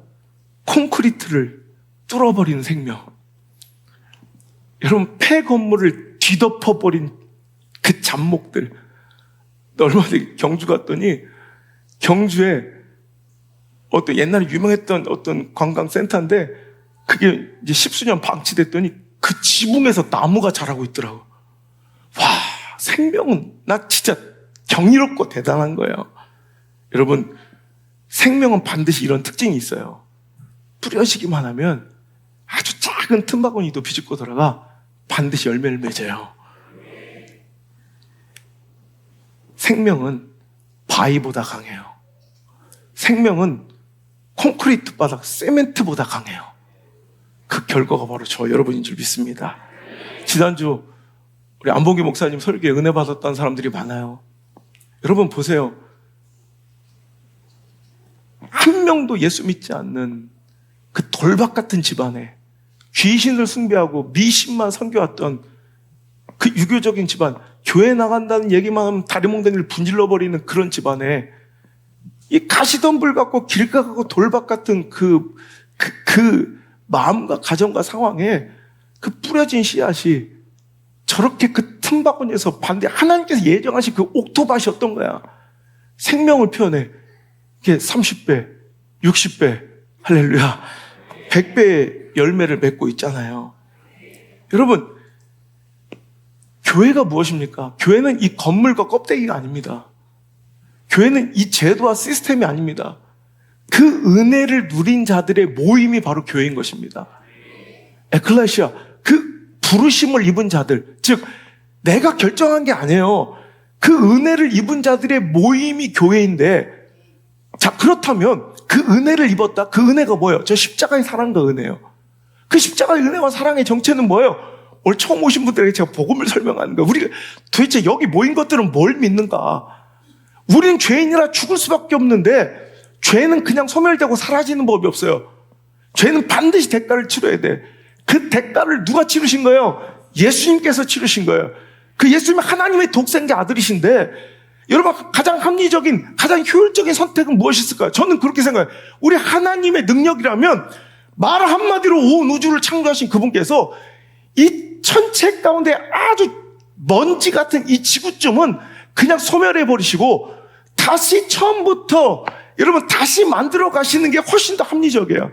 콘크리트를 뚫어버리는 생명. 여러분, 폐 건물을 뒤덮어버린 그 잡목들. 얼마 전에 경주 갔더니 경주에 어떤 옛날에 유명했던 어떤 관광센터인데 그게 이제 십수년 방치됐더니 그 지붕에서 나무가 자라고 있더라고. 와, 생명은 나 진짜 경이롭고 대단한 거예요. 여러분, 생명은 반드시 이런 특징이 있어요. 뿌려지기만 하면 아주 작은 틈바구니도 비집고 들어가 반드시 열매를 맺어요. 생명은 바위보다 강해요. 생명은 콘크리트 바닥, 세멘트보다 강해요. 그 결과가 바로 저 여러분인 줄 믿습니다. 지난주 우리 안봉기 목사님 설교에 은혜 받았던 사람들이 많아요. 여러분 보세요. 한 명도 예수 믿지 않는 그 돌박 같은 집안에 귀신을 숭배하고 미신만 섬겨왔던 그 유교적인 집안, 교회 나간다는 얘기만 하면 다리몽댕이를 분질러버리는 그런 집안에 이 가시덤불 같고 길가 같고 돌박 같은 그 마음과 가정과 상황에 그 뿌려진 씨앗이 저렇게 그 틈바구니에서 반대 하나님께서 예정하신 그 옥토밭이었던 거야. 생명을 표현해. 이게 30배, 60배, 할렐루야, 100배의 열매를 맺고 있잖아요. 여러분, 교회가 무엇입니까? 교회는 이 건물과 껍데기가 아닙니다. 교회는 이 제도와 시스템이 아닙니다. 그 은혜를 누린 자들의 모임이 바로 교회인 것입니다. 에클레시아, 그 부르심을 입은 자들, 즉 내가 결정한 게 아니에요. 그 은혜를 입은 자들의 모임이 교회인데, 자, 그렇다면 그 은혜를 입었다. 그 은혜가 뭐예요? 저 십자가의 사랑과 은혜예요. 그 십자가의 은혜와 사랑의 정체는 뭐예요? 오늘 처음 오신 분들에게 제가 복음을 설명하는 거예요. 우리가 도대체 여기 모인 것들은 뭘 믿는가? 우리는 죄인이라 죽을 수밖에 없는데 죄는 그냥 소멸되고 사라지는 법이 없어요. 죄는 반드시 대가를 치러야 돼. 그 대가를 누가 치르신 거예요? 예수님께서 치르신 거예요. 그 예수님은 하나님의 독생자 아들이신데, 여러분, 가장 합리적인, 가장 효율적인 선택은 무엇이었을까요? 저는 그렇게 생각해요. 우리 하나님의 능력이라면 말 한마디로 온 우주를 창조하신 그분께서 이 천체 가운데 아주 먼지 같은 이 지구쯤은 그냥 소멸해버리시고 다시 처음부터 여러분 다시 만들어 가시는 게 훨씬 더 합리적이에요.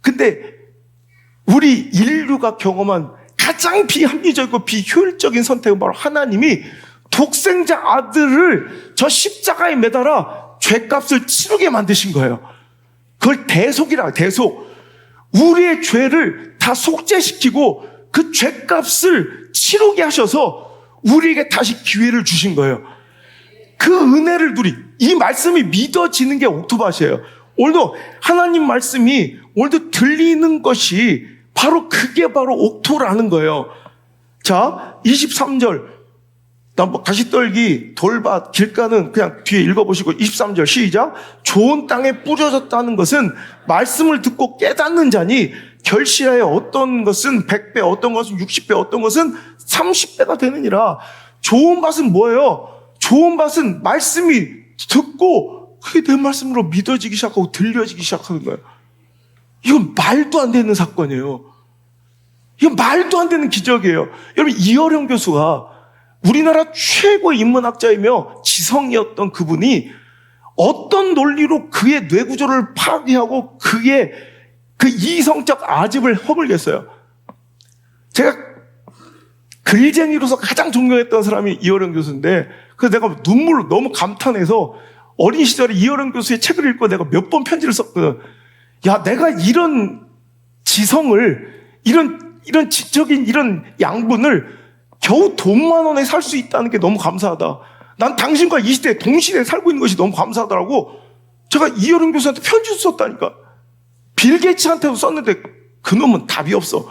근데 우리 인류가 경험한 가장 비합리적이고 비효율적인 선택은 바로 하나님이 독생자 아들을 저 십자가에 매달아 죄값을 치르게 만드신 거예요. 그걸 대속이라, 대속. 우리의 죄를 다 속죄시키고 그 죄값을 치르게 하셔서 우리에게 다시 기회를 주신 거예요. 그 은혜를 이 말씀이 믿어지는 게 옥토밭이에요. 오늘도 하나님 말씀이 오늘도 들리는 것이 바로 그게 바로 옥토라는 거예요. 자, 23절. 가시떨기, 돌밭, 길가는 그냥 뒤에 읽어보시고 23절 시작. 좋은 땅에 뿌려졌다는 것은 말씀을 듣고 깨닫는 자니 결실하여 어떤 것은 100배, 어떤 것은 60배, 어떤 것은 30배가 되느니라. 좋은 밭은 뭐예요? 좋은 밭은 말씀이 듣고 그게 내 말씀으로 믿어지기 시작하고 들려지기 시작하는 거예요. 이건 말도 안 되는 사건이에요. 이건 말도 안 되는 기적이에요. 여러분, 이어령 교수가 우리나라 최고의 인문학자이며 지성이었던 그분이 어떤 논리로 그의 뇌구조를 파괴하고 그의 그 이성적 아집을 허물겠어요. 제가 글쟁이로서 가장 존경했던 사람이 이어령 교수인데, 그래서 내가 눈물로 너무 감탄해서 어린 시절에 이어령 교수의 책을 읽고 내가 몇 번 편지를 썼거든. 야, 내가 이런 지성을, 이런 지적인 이런 양분을 겨우 돈 10,000원에 살 수 있다는 게 너무 감사하다. 난 당신과 이 시대에 동시대에 살고 있는 것이 너무 감사하더라고. 제가 이어령 교수한테 편지 썼다니까. 빌 게이츠한테도 썼는데 그놈은 답이 없어.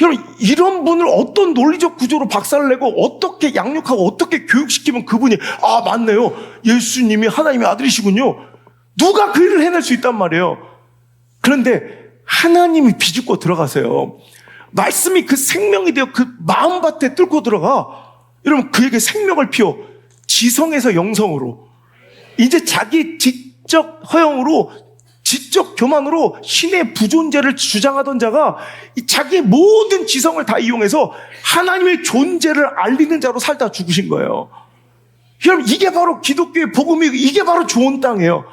여러분, 이런 분을 어떤 논리적 구조로 박살을 내고 어떻게 양육하고 어떻게 교육시키면 그분이 맞네요, 예수님이 하나님의 아들이시군요, 누가 그 일을 해낼 수 있단 말이에요. 그런데 하나님이 비집고 들어가세요. 말씀이 그 생명이 되어 그 마음밭에 뚫고 들어가. 여러분, 그에게 생명을 피워 지성에서 영성으로, 이제 자기 지적 허영으로, 지적 교만으로 신의 부존재를 주장하던 자가 자기의 모든 지성을 다 이용해서 하나님의 존재를 알리는 자로 살다 죽으신 거예요. 여러분, 이게 바로 기독교의 복음이고 이게 바로 좋은 땅이에요.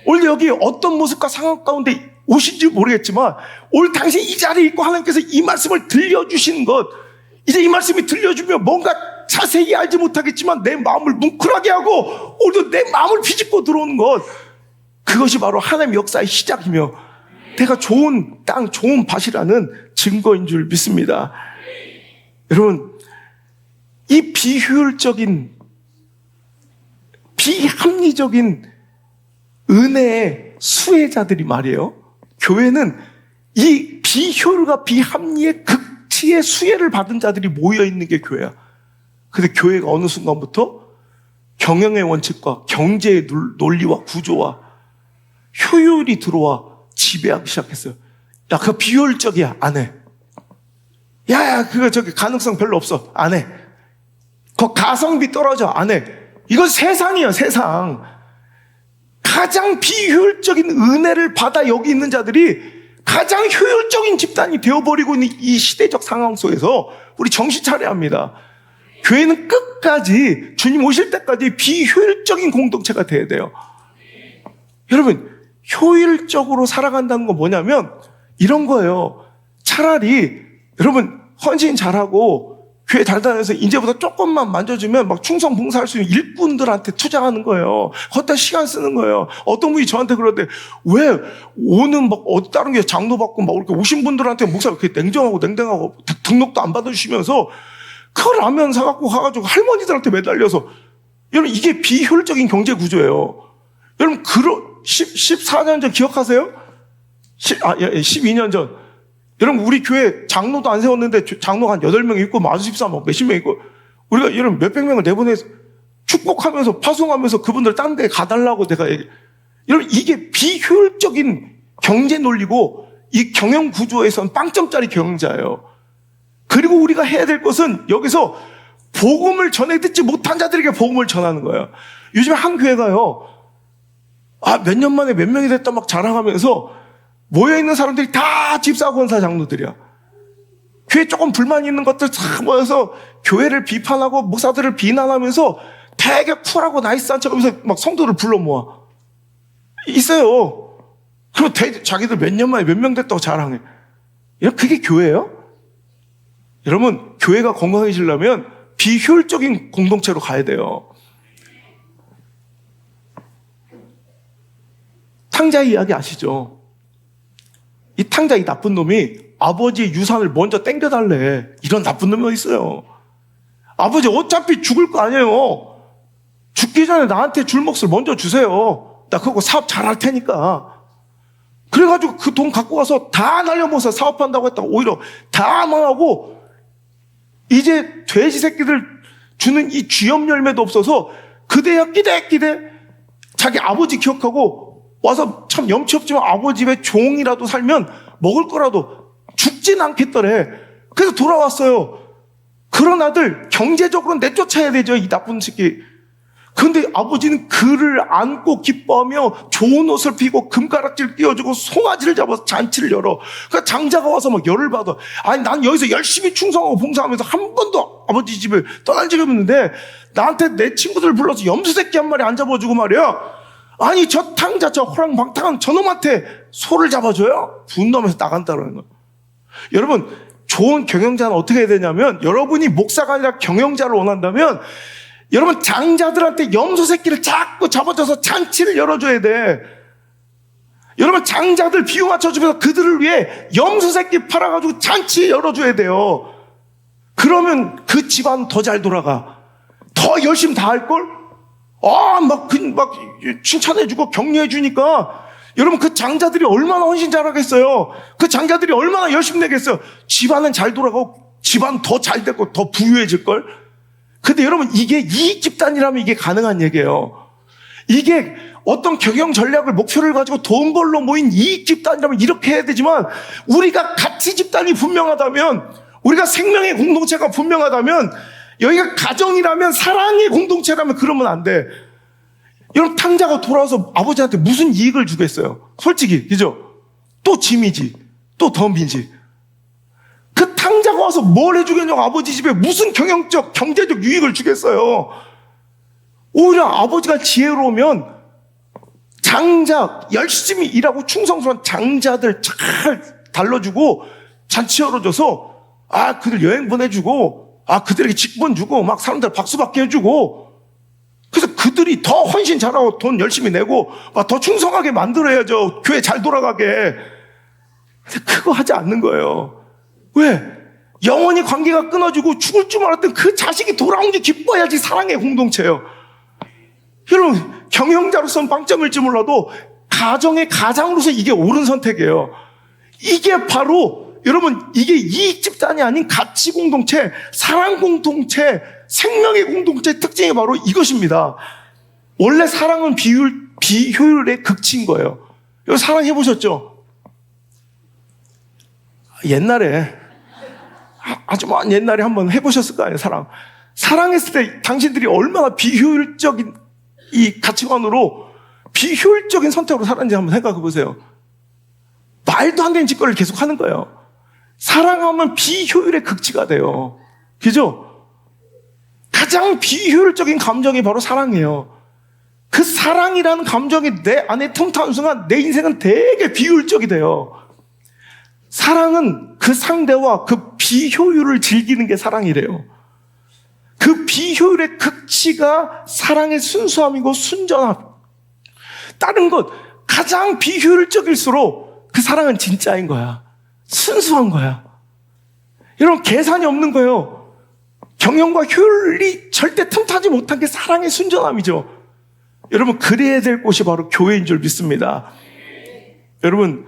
오늘 여기 어떤 모습과 상황 가운데 오신지 모르겠지만 오늘 당신 이 자리에 있고 하나님께서 이 말씀을 들려주시는 것, 이제 이 말씀이 들려주면 뭔가 자세히 알지 못하겠지만 내 마음을 뭉클하게 하고 오늘도 내 마음을 비집고 들어오는 것, 그것이 바로 하나님의 역사의 시작이며 내가 좋은 땅, 좋은 밭이라는 증거인 줄 믿습니다. 여러분, 이 비효율적인, 비합리적인 은혜에 수혜자들이 말이에요. 교회는 이 비효율과 비합리의 극치의 수혜를 받은 자들이 모여있는 게 교회야. 근데 교회가 어느 순간부터 경영의 원칙과 경제의 논리와 구조와 효율이 들어와 지배하기 시작했어요. 야, 그거 비효율적이야. 안 해. 야, 그거 가능성 별로 없어. 안 해. 그거 가성비 떨어져. 안 해. 이건 세상이야, 세상. 가장 비효율적인 은혜를 받아 여기 있는 자들이 가장 효율적인 집단이 되어버리고 있는 이 시대적 상황 속에서 우리 정신 차려야 합니다. 교회는 끝까지 주님 오실 때까지 비효율적인 공동체가 돼야 돼요. 여러분, 효율적으로 살아간다는 건 뭐냐면 이런 거예요. 차라리 여러분 헌신 잘하고 교회 잘 다녀서 이제부터 조금만 만져주면 막 충성 봉사할 수 있는 일꾼들한테 투자하는 거예요. 헛된 시간 쓰는 거예요. 어떤 분이 저한테 그러는데 왜 오는 막 다른 게 장로 받고 막 이렇게 오신 분들한테 목사 이렇게 냉정하고 냉랭하고 등록도 안 받아주시면서 그 라면 사갖고 가가지고 할머니들한테 매달려서 여러분 이게 비효율적인 경제 구조예요. 여러분 14년 전 기억하세요? 12년 전 여러분 우리 교회 장로도 안 세웠는데 장로가 한 8명 있고 마주집사 막 몇십 명 있고 우리가 여러분 몇백 명을 내보내서 축복하면서 파송하면서 그분들 딴 데 가달라고 내가 여러분 이게 비효율적인 경제 논리고 이 경영 구조에선 빵점짜리 경영자예요. 그리고 우리가 해야 될 것은 여기서 복음을 전해 듣지 못한 자들에게 복음을 전하는 거예요. 요즘에 한 교회가요. 몇 년 만에 몇 명이 됐다 막 자랑하면서 모여있는 사람들이 다 집사 권사 장로들이야. 교회 조금 불만 있는 것들 다 모여서 교회를 비판하고 목사들을 비난하면서 되게 쿨하고 나이스한 척하면서 막 성도를 불러 모아. 있어요. 그리고 자기들 몇 년 만에 몇 명 됐다고 자랑해. 그게 교회예요? 여러분, 교회가 건강해지려면 비효율적인 공동체로 가야 돼요. 탕자 이야기 아시죠? 이 탕자, 이 나쁜 놈이 아버지의 유산을 먼저 땡겨달래. 이런 나쁜 놈이 있어요. 아버지 어차피 죽을 거 아니에요. 죽기 전에 나한테 줄 몫을 먼저 주세요. 나 그거 사업 잘할 테니까. 그래가지고 그 돈 갖고 가서 다 날려먹어서 사업한다고 했다가 오히려 다 망하고 이제 돼지 새끼들 주는 이 쥐염 열매도 없어서 그대야 끼대끼대 자기 아버지 기억하고 와서 참 염치 없지만 아버지 집에 종이라도 살면 먹을 거라도 죽진 않겠더래. 그래서 돌아왔어요. 그런 아들 경제적으로 내쫓아야 되죠, 이 나쁜 새끼. 근데 아버지는 그를 안고 기뻐하며 좋은 옷을 피고 금가락지를 끼워주고 송아지를 잡아서 잔치를 열어. 그러니까 장자가 와서 막 열을 받아. 아니 난 여기서 열심히 충성하고 봉사하면서 한 번도 아버지 집을 떠난 적이 없는데 나한테 내 친구들 불러서 염소 새끼 한 마리 안 잡아주고 말이야. 아니 저 탕자 저 호랑방탕한 저놈한테 소를 잡아줘요? 분노하면서 나간다는 거예요. 여러분 좋은 경영자는 어떻게 해야 되냐면 여러분이 목사가 아니라 경영자를 원한다면 여러분 장자들한테 염소 새끼를 자꾸 잡아줘서 잔치를 열어줘야 돼. 여러분 장자들 비유 맞춰주면서 그들을 위해 염소 새끼 팔아가지고 잔치 열어줘야 돼요. 그러면 그 집안 더 잘 돌아가. 더 열심히 다 할걸? 막 칭찬해주고 격려해주니까 여러분 그 장자들이 얼마나 헌신 잘하겠어요. 그 장자들이 얼마나 열심히 내겠어요. 집안은 잘 돌아가고 집안 더 잘 되고 더 부유해질걸. 근데 여러분 이게 이익 집단이라면 이게 가능한 얘기예요. 이게 어떤 경영 전략을 목표를 가지고 돈 벌러 모인 이익 집단이라면 이렇게 해야 되지만 우리가 가치 집단이 분명하다면 우리가 생명의 공동체가 분명하다면 여기가 가정이라면 사랑의 공동체라면 그러면 안 돼. 여러분 탕자가 돌아와서 아버지한테 무슨 이익을 주겠어요? 솔직히 그죠? 또 짐이지 또 덤이지. 그 탕자가 와서 뭘 해주겠냐고. 아버지 집에 무슨 경영적 경제적 유익을 주겠어요. 오히려 아버지가 지혜로우면 장자 열심히 일하고 충성스러운 장자들 잘 달러주고 잔치 열어줘서 그들 여행 보내주고 그들에게 직분 주고 막 사람들 박수 받게 해주고 그래서 그들이 더 헌신 잘하고 돈 열심히 내고 막 더 충성하게 만들어야죠. 교회 잘 돌아가게. 근데 그거 하지 않는 거예요. 왜? 영원히 관계가 끊어지고 죽을 줄 알았던 그 자식이 돌아온 게 기뻐야지 사랑의 공동체예요. 여러분 경영자로서는 빵점일지 몰라도 가정의 가장으로서 이게 옳은 선택이에요. 이게 바로 여러분, 이게 이익 집단이 아닌 가치 공동체, 사랑 공동체, 생명의 공동체의 특징이 바로 이것입니다. 원래 사랑은 비효율의 극치인 거예요. 여러분 사랑 해보셨죠? 옛날에, 아주 먼 옛날에 한번 해보셨을 거 아니에요, 사랑. 사랑했을 때 당신들이 얼마나 비효율적인 이 가치관으로 비효율적인 선택으로 살았는지 한번 생각해 보세요. 말도 안 되는 짓거리를 계속 하는 거예요. 사랑하면 비효율의 극치가 돼요. 그죠? 가장 비효율적인 감정이 바로 사랑이에요. 그 사랑이라는 감정이 내 안에 통타는 순간 내 인생은 되게 비효율적이 돼요. 사랑은 그 상대와 그 비효율을 즐기는 게 사랑이래요. 그 비효율의 극치가 사랑의 순수함이고 순전함. 다른 것, 가장 비효율적일수록 그 사랑은 진짜인 거야. 순수한 거야. 여러분, 계산이 없는 거예요. 경영과 효율이 절대 틈타지 못한 게 사랑의 순전함이죠. 여러분, 그래야 될 곳이 바로 교회인 줄 믿습니다. 여러분,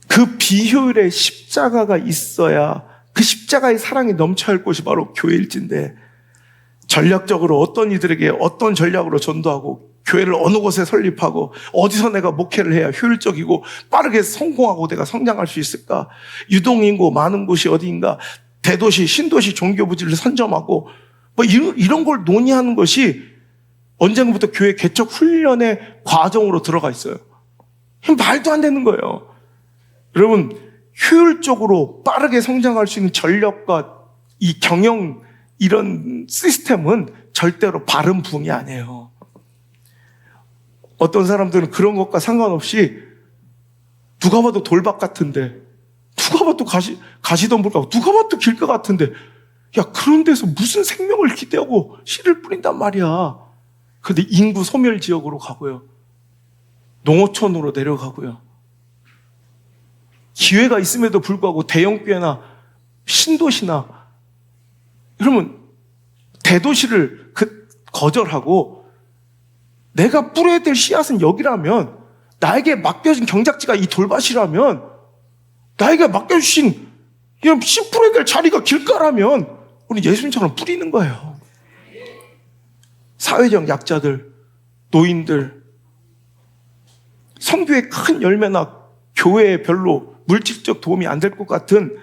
그 비효율의 십자가가 있어야 그 십자가의 사랑이 넘쳐야 할 곳이 바로 교회일진데, 전략적으로 어떤 이들에게 어떤 전략으로 전도하고 교회를 어느 곳에 설립하고 어디서 내가 목회를 해야 효율적이고 빠르게 성공하고 내가 성장할 수 있을까, 유동인구 많은 곳이 어디인가, 대도시, 신도시 종교부지를 선점하고 뭐 이런 걸 논의하는 것이 언젠가부터 교회 개척 훈련의 과정으로 들어가 있어요. 말도 안 되는 거예요. 여러분, 효율적으로 빠르게 성장할 수 있는 전력과 이 경영 이런 시스템은 절대로 바른 붕이 아니에요. 어떤 사람들은 그런 것과 상관없이 누가 봐도 돌박 같은데, 누가 봐도 가시덤불 같고, 누가 봐도 길가 같은데, 야, 그런 데서 무슨 생명을 기대하고 씨를 뿌린단 말이야. 근데 인구 소멸 지역으로 가고요. 농어촌으로 내려가고요. 기회가 있음에도 불구하고 대형교회나 신도시나, 여러분, 대도시를 거절하고 내가 뿌려야 될 씨앗은 여기라면, 나에게 맡겨진 경작지가 이 돌밭이라면, 나에게 맡겨주신 씨 뿌려야 될 자리가 길가라면 우리 예수님처럼 뿌리는 거예요. 사회적 약자들, 노인들, 성교의 큰 열매나 교회에 별로 물질적 도움이 안 될 것 같은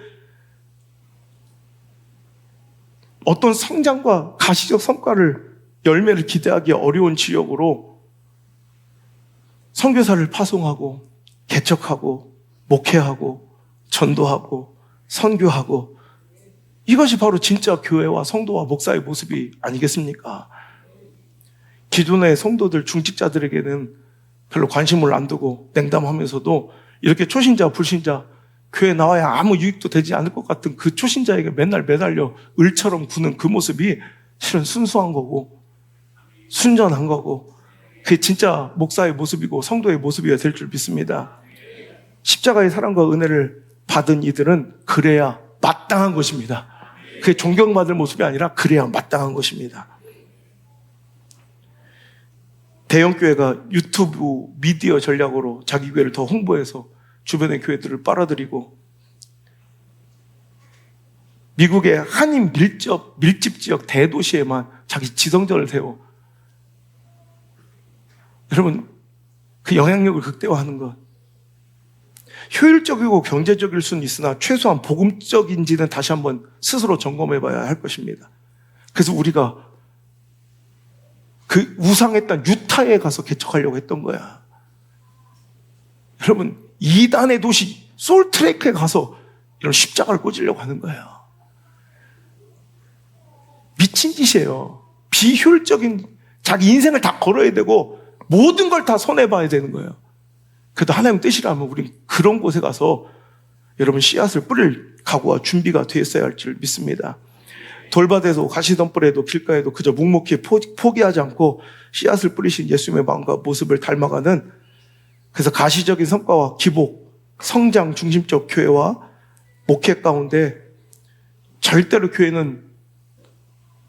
어떤 성장과 가시적 성과를, 열매를 기대하기 어려운 지역으로 선교사를 파송하고 개척하고 목회하고 전도하고 선교하고, 이것이 바로 진짜 교회와 성도와 목사의 모습이 아니겠습니까? 기존의 성도들, 중직자들에게는 별로 관심을 안 두고 냉담하면서도 이렇게 초신자, 불신자, 교회 나와야 아무 유익도 되지 않을 것 같은 그 초신자에게 맨날 매달려 을처럼 구는 그 모습이 실은 순수한 거고 순전한 거고, 그게 진짜 목사의 모습이고 성도의 모습이어야 될 줄 믿습니다. 십자가의 사랑과 은혜를 받은 이들은 그래야 마땅한 것입니다. 그게 존경받을 모습이 아니라 그래야 마땅한 것입니다. 대형교회가 유튜브 미디어 전략으로 자기 교회를 더 홍보해서 주변의 교회들을 빨아들이고, 미국의 한인 밀집 지역 대도시에만 자기 지성전을 세워, 여러분, 그 영향력을 극대화하는 것, 효율적이고 경제적일 수는 있으나 최소한 복음적인지는 다시 한번 스스로 점검해 봐야 할 것입니다. 그래서 우리가 그 우상했던 유타에 가서 개척하려고 했던 거야. 여러분, 이단의 도시 솔트레이크에 가서 이런 십자가를 꽂으려고 하는 거예요. 미친 짓이에요. 비효율적인, 자기 인생을 다 걸어야 되고 모든 걸 다 손해봐야 되는 거예요. 그래도 하나님 뜻이라면 우리 그런 곳에 가서 여러분 씨앗을 뿌릴 각오와 준비가 되어 있어야 할 줄 믿습니다. 돌밭에도 가시덤불에도 길가에도 그저 묵묵히 포기하지 않고 씨앗을 뿌리신 예수님의 마음과 모습을 닮아가는, 그래서 가시적인 성과와 기복, 성장 중심적 교회와 목회 가운데 절대로 교회는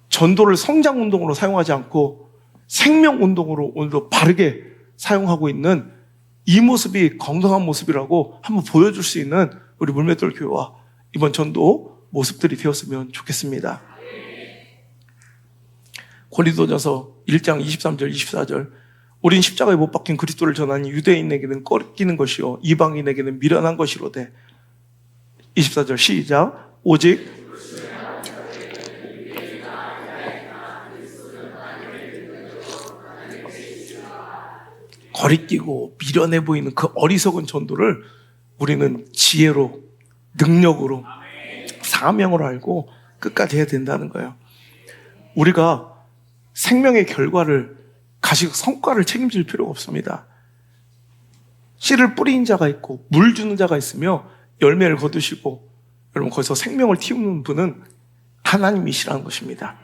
전도를 성장 운동으로 사용하지 않고 생명 운동으로 오늘도 바르게 사용하고 있는 이 모습이 건강한 모습이라고 한번 보여줄 수 있는 우리 물맷돌 교회와 이번 전도 모습들이 되었으면 좋겠습니다. 고린도전서 1장 23절 24절 우린 십자가에 못 박힌 그리스도를 전하니 유대인에게는 꺾이는 것이요 이방인에게는 미련한 것이로되 24절 시작 오직 거리끼고 미련해 보이는 그 어리석은 전도를 우리는 지혜로 능력으로 사명으로 알고 끝까지 해야 된다는 거예요. 우리가 생명의 결과를 가지고 성과를 책임질 필요가 없습니다. 씨를 뿌리는 자가 있고 물 주는 자가 있으며 열매를 거두시고 여러분 거기서 생명을 틔우는 분은 하나님이시라는 것입니다.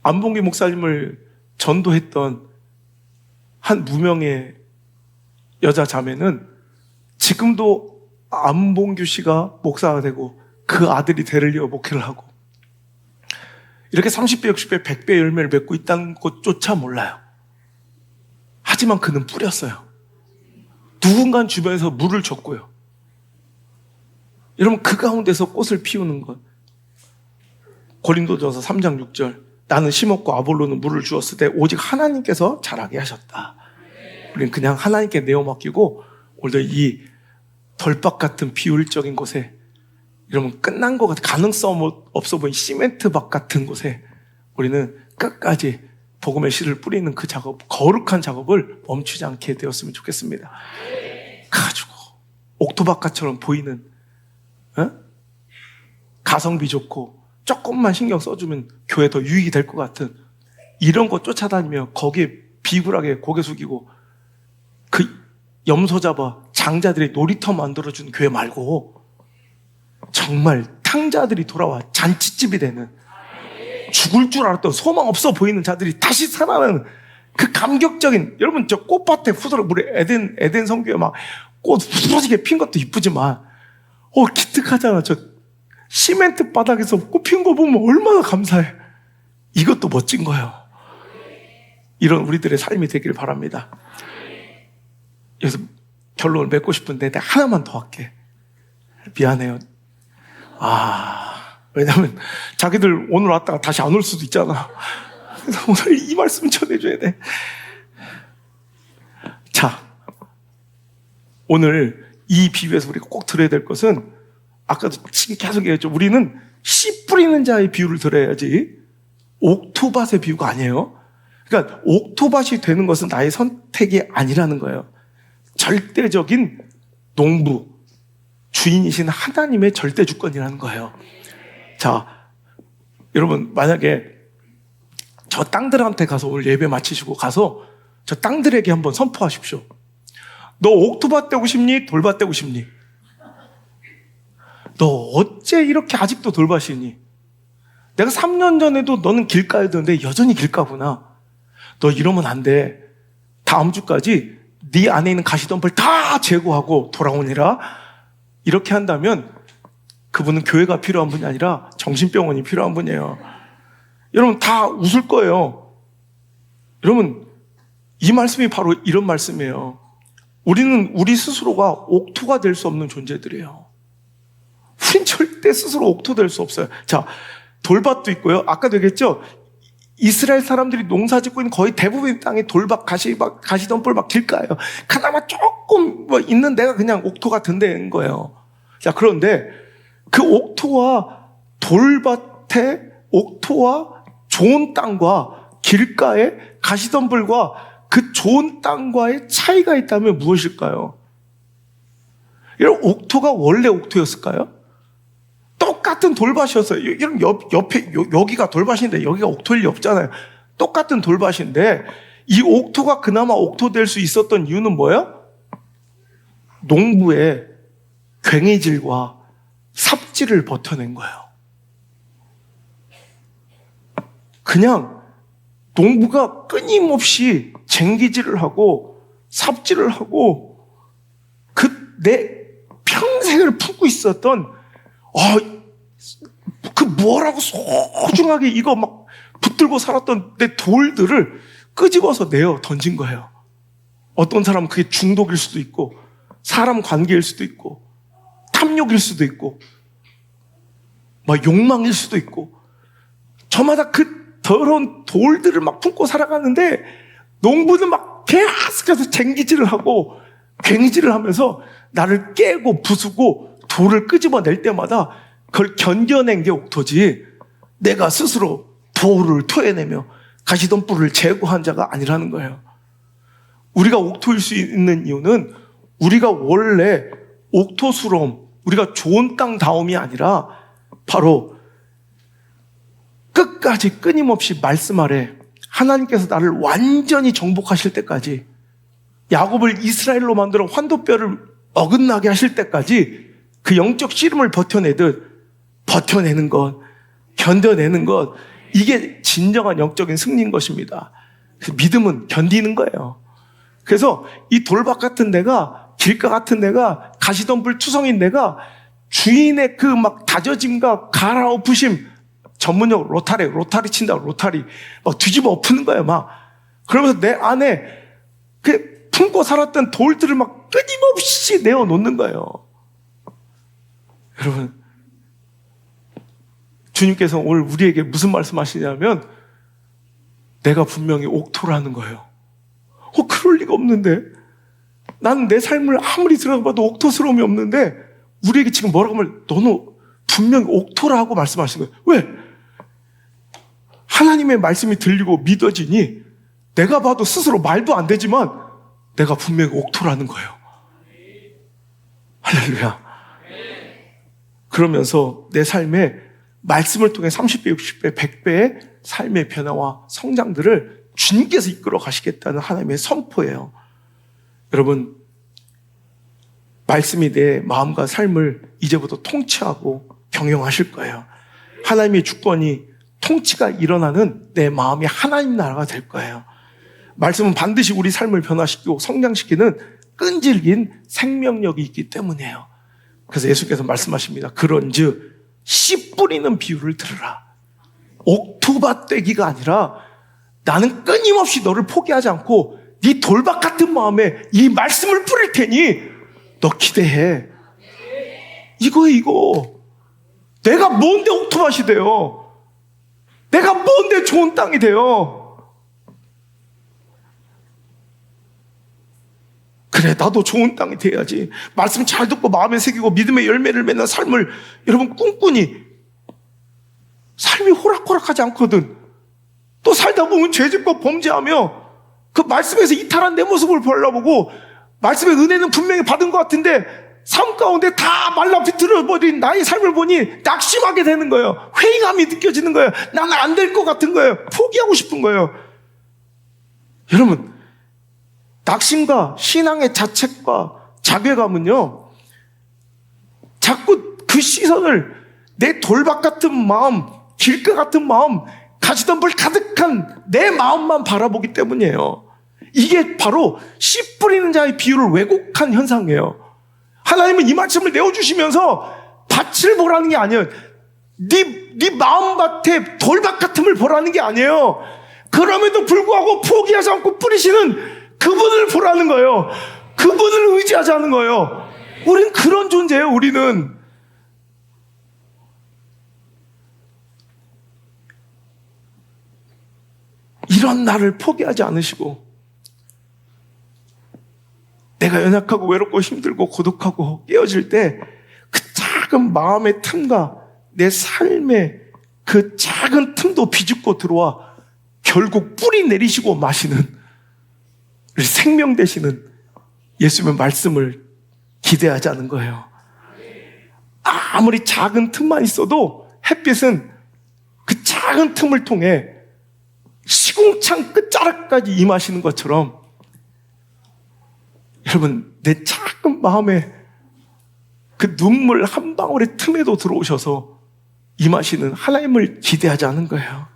안봉기 목사님을 전도했던 한 무명의 여자 자매는 지금도 안봉규 씨가 목사가 되고 그 아들이 대를 이어 목회를 하고 이렇게 30배, 60배, 100배 열매를 맺고 있다는 것조차 몰라요. 하지만 그는 뿌렸어요. 누군가 주변에서 물을 줬고요. 여러분 그 가운데서 꽃을 피우는 것. 고린도전서 3장 6절 나는 심었고 아볼로는 물을 주었을 때 오직 하나님께서 자라게 하셨다. 우리는 그냥 하나님께 내어 맡기고 오늘도 이 덜박 같은 비효율적인 곳에 여러분 끝난 것 같은 가능성 없어 보이는 시멘트박 같은 곳에 우리는 끝까지 복음의 씨를 뿌리는 그 작업, 거룩한 작업을 멈추지 않게 되었으면 좋겠습니다. 가지고 옥토박가처럼 보이는 가성비 좋고 조금만 신경 써주면 교회 더 유익이 될 것 같은 이런 거 쫓아다니며 거기에 비굴하게 고개 숙이고 그 염소 잡아 장자들이 놀이터 만들어주는 교회 말고 정말 탕자들이 돌아와 잔치집이 되는 죽을 줄 알았던 소망 없어 보이는 자들이 다시 살아나는 그 감격적인 여러분 저 꽃밭에 후드락 우리 에덴 성교에 막 꽃 부러지게 핀 것도 이쁘지만 기특하잖아. 저 시멘트 바닥에서 꽃 핀 거 보면 얼마나 감사해. 이것도 멋진 거예요. 이런 우리들의 삶이 되길 바랍니다. 여기서 결론을 맺고 싶은데 내가 하나만 더 할게. 미안해요. 왜냐면 자기들 오늘 왔다가 다시 안 올 수도 있잖아. 그래서 오늘 이 말씀 전해줘야 돼. 자, 오늘 이 비유에서 우리가 꼭 들어야 될 것은 아까도 계속 얘기했죠. 우리는 씨 뿌리는 자의 비유를 들어야지 옥토밭의 비유가 아니에요. 그러니까 옥토밭이 되는 것은 나의 선택이 아니라는 거예요. 절대적인 농부, 주인이신 하나님의 절대 주권이라는 거예요. 자, 여러분 만약에 저 땅들한테 가서 오늘 예배 마치시고 가서 저 땅들에게 한번 선포하십시오. 너 옥토밭 되고 싶니? 돌밭 되고 싶니? 너 어째 이렇게 아직도 돌밭이니? 내가 3년 전에도 너는 길가였는데 여전히 길가구나. 너 이러면 안 돼. 다음 주까지 네 안에 있는 가시덤불 다 제거하고 돌아오니라. 이렇게 한다면 그분은 교회가 필요한 분이 아니라 정신병원이 필요한 분이에요. 여러분 다 웃을 거예요. 여러분 이 말씀이 바로 이런 말씀이에요. 우리는 우리 스스로가 옥토가 될 수 없는 존재들이에요. 우린 절대 스스로 옥토 될 수 없어요. 자, 돌밭도 있고요. 아까도 얘기했죠. 이스라엘 사람들이 농사 짓고 있는 거의 대부분의 땅에 돌밭, 가시덤불 막 길가예요. 그나마 조금 있는 데가 그냥 옥토가 든다는 거예요. 자, 그런데 그 옥토와 돌밭에 옥토와 좋은 땅과 길가에 가시덤불과 그 좋은 땅과의 차이가 있다면 무엇일까요? 여러분, 옥토가 원래 옥토였을까요? 똑같은 돌밭이었어요. 여러분, 옆에, 여기가 돌밭인데 여기가 옥토일 리 없잖아요. 똑같은 돌밭인데 이 옥토가 그나마 옥토 될 수 있었던 이유는 뭐예요? 농부의 괭이질과 삽질을 버텨낸 거예요. 그냥 농부가 끊임없이 쟁기질을 하고 삽질을 하고 내 평생을 품고 있었던 그 뭐라고 소중하게 이거 막 붙들고 살았던 내 돌들을 끄집어서 내어 던진 거예요. 어떤 사람은 그게 중독일 수도 있고, 사람 관계일 수도 있고, 탐욕일 수도 있고, 막 욕망일 수도 있고, 저마다 그 더러운 돌들을 막 품고 살아가는데, 농부는 막 계속해서 쟁기질을 하고, 괭이질을 하면서 나를 깨고 부수고 돌을 끄집어낼 때마다 그걸 견뎌낸 게 옥토지, 내가 스스로 돌을 토해내며 가시덤불을 제거한 자가 아니라는 거예요. 우리가 옥토일 수 있는 이유는 우리가 원래 옥토스러움, 우리가 좋은 땅다움이 아니라 바로 끝까지 끊임없이 말씀 아래 하나님께서 나를 완전히 정복하실 때까지, 야곱을 이스라엘로 만들어 환도뼈를 어긋나게 하실 때까지 그 영적 씨름을 버텨내는 것, 견뎌내는 것, 이게 진정한 영적인 승리인 것입니다. 그래서 믿음은 견디는 거예요. 그래서 이 돌박 같은 내가, 길가 같은 내가, 가시덤불 투성인 내가 주인의 그 막 다져짐과 갈아엎으심, 전문용어로 로타리 친다고, 로타리 막 뒤집어 엎는 거예요. 막 그러면서 내 안에 그 품고 살았던 돌들을 막 끊임없이 내어놓는 거예요. 여러분, 주님께서 오늘 우리에게 무슨 말씀하시냐면, 내가 분명히 옥토라는 거예요. 그럴 리가 없는데, 나는 내 삶을 아무리 들어봐도 옥토스러움이 없는데, 우리에게 지금 뭐라고 하면, 너는 분명히 옥토라고 말씀하시는 거예요. 왜? 하나님의 말씀이 들리고 믿어지니 내가 봐도 스스로 말도 안 되지만 내가 분명히 옥토라는 거예요. 할렐루야. 그러면서 내 삶에 말씀을 통해 30배, 60배, 100배의 삶의 변화와 성장들을 주님께서 이끌어 가시겠다는 하나님의 선포예요. 여러분, 말씀이 내 마음과 삶을 이제부터 통치하고 경영하실 거예요. 하나님의 주권이, 통치가 일어나는 내 마음이 하나님 나라가 될 거예요. 말씀은 반드시 우리 삶을 변화시키고 성장시키는 끈질긴 생명력이 있기 때문이에요. 그래서 예수께서 말씀하십니다. 그런즉 씨 뿌리는 비유를 들으라. 옥토밭 되기가 아니라 나는 끊임없이 너를 포기하지 않고 네 돌박 같은 마음에 이 말씀을 뿌릴 테니 너 기대해. 이거. 내가 뭔데 옥토밭이 돼요? 내가 뭔데 좋은 땅이 돼요? 그래, 나도 좋은 땅이 돼야지. 말씀 잘 듣고 마음에 새기고 믿음의 열매를 맺는 삶을 여러분 꿈꾸니 삶이 호락호락하지 않거든. 또 살다 보면 죄짓고 범죄하며 그 말씀에서 이탈한 내 모습을 보려보고, 말씀의 은혜는 분명히 받은 것 같은데 삶 가운데 다 말라 비틀어버린 나의 삶을 보니 낙심하게 되는 거예요. 회의감이 느껴지는 거예요. 나는 안 될 것 같은 거예요. 포기하고 싶은 거예요. 여러분, 낙심과 신앙의 자책과 자괴감은요, 자꾸 그 시선을 내 돌박 같은 마음, 길가 같은 마음, 가시덤불 가득한 내 마음만 바라보기 때문이에요. 이게 바로 씨 뿌리는 자의 비유를 왜곡한 현상이에요. 하나님은 이 말씀을 내어주시면서 밭을 보라는 게 아니에요. 네 마음밭에 돌밭 같음을 보라는 게 아니에요. 그럼에도 불구하고 포기하지 않고 뿌리시는 그분을 보라는 거예요. 그분을 의지하자는 거예요. 우린 그런 존재예요. 우리는 이런 나를 포기하지 않으시고, 내가 연약하고 외롭고 힘들고 고독하고 깨어질 때 그 작은 마음의 틈과 내 삶의 그 작은 틈도 비집고 들어와 결국 뿌리 내리시고 마시는, 생명 되시는 예수님의 말씀을 기대하자는 거예요. 아무리 작은 틈만 있어도 햇빛은 그 작은 틈을 통해 시궁창 끝자락까지 임하시는 것처럼, 여러분, 내 작은 마음에 그 눈물 한 방울의 틈에도 들어오셔서 임하시는 하나님을 기대하자는 거예요.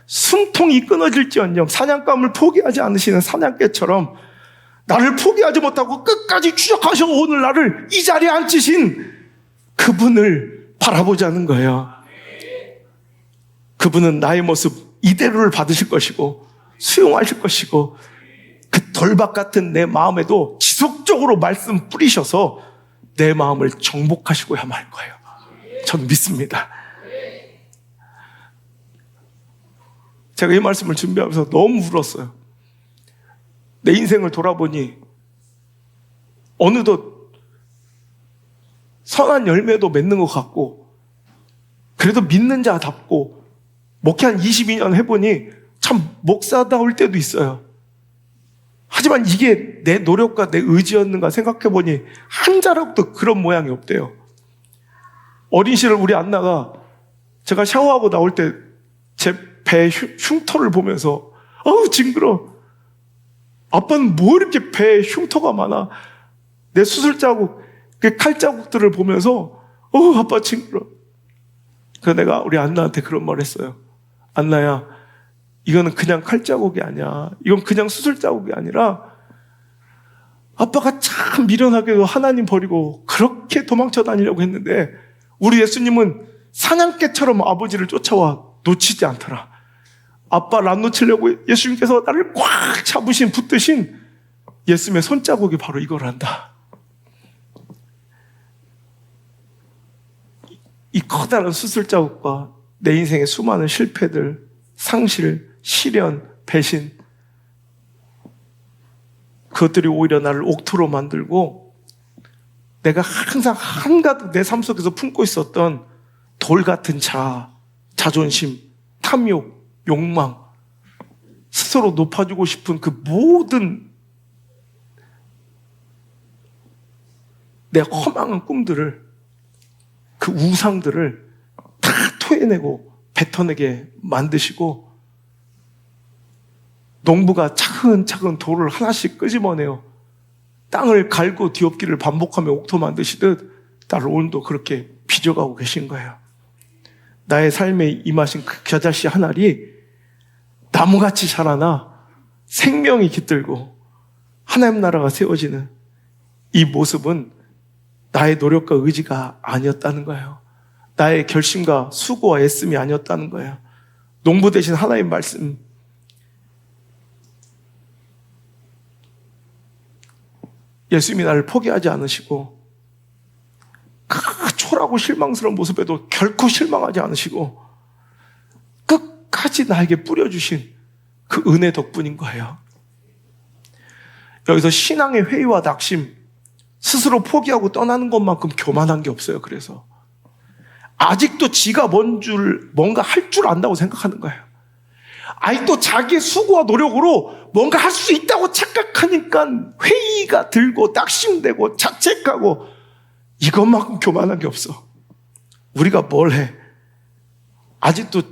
숨통이 끊어질지언정 사냥감을 포기하지 않으시는 사냥개처럼 나를 포기하지 못하고 끝까지 추적하셔 오늘 나를 이 자리에 앉히신 그분을 바라보자는 거예요. 그분은 나의 모습 이대로를 받으실 것이고 수용하실 것이고 그 돌박 같은 내 마음에도 지속적으로 말씀 뿌리셔서 내 마음을 정복하시고야만 할 거예요. 저는 믿습니다. 제가 이 말씀을 준비하면서 너무 울었어요. 내 인생을 돌아보니 어느덧 선한 열매도 맺는 것 같고, 그래도 믿는 자답고, 목회 한 22년 해보니 참 목사다울 때도 있어요. 하지만 이게 내 노력과 내 의지였는가 생각해보니 한 자락도 그런 모양이 없대요. 어린 시절 우리 안나가 제가 샤워하고 나올 때 제 배 흉터를 보면서 어우 징그러. 아빠는 뭐 이렇게 배에 흉터가 많아. 내 수술 자국, 그 칼 자국들을 보면서 어우 아빠 징그러. 그래서 내가 우리 안나한테 그런 말 했어요. 안나야, 이거는 그냥 칼 자국이 아니야. 이건 그냥 수술 자국이 아니라 아빠가 참 미련하게도 하나님 버리고 그렇게 도망쳐 다니려고 했는데 우리 예수님은 사냥개처럼 아버지를 쫓아와 놓치지 않더라. 아빠를 안 놓치려고 예수님께서 나를 꽉 잡으신, 붙드신 예수님의 손자국이 바로 이거란다. 이 커다란 수술 자국과 내 인생의 수많은 실패들, 상실, 시련, 배신, 그것들이 오히려 나를 옥토로 만들고 내가 항상 한가득 내 삶 속에서 품고 있었던 돌 같은 자존심, 탐욕, 욕망, 스스로 높아지고 싶은 그 모든 내 허망한 꿈들을, 그 우상들을 다 토해내고 뱉어내게 만드시고, 농부가 차근차근 돌을 하나씩 끄집어내어 땅을 갈고 뒤엎기를 반복하며 옥토 만드시듯 나를 오늘도 그렇게 빚어가고 계신 거예요. 나의 삶에 임하신 그 겨자씨 한 알이 나무같이 자라나 생명이 깃들고 하나님 나라가 세워지는 이 모습은 나의 노력과 의지가 아니었다는 거예요. 나의 결심과 수고와 애씀이 아니었다는 거예요. 농부 대신 하나님 말씀, 예수님이 나를 포기하지 않으시고 그 초라하고 실망스러운 모습에도 결코 실망하지 않으시고 끝까지 나에게 뿌려주신 그 은혜 덕분인 거예요. 여기서 신앙의 회의와 낙심, 스스로 포기하고 떠나는 것만큼 교만한 게 없어요. 그래서 아직도 지가 뭔가 할 줄 안다고 생각하는 거예요. 아직도 자기의 수고와 노력으로 뭔가 할 수 있다고 착각하니까 회의가 들고 낙심되고 자책하고, 이것만큼 교만한 게 없어. 우리가 뭘 해? 아직도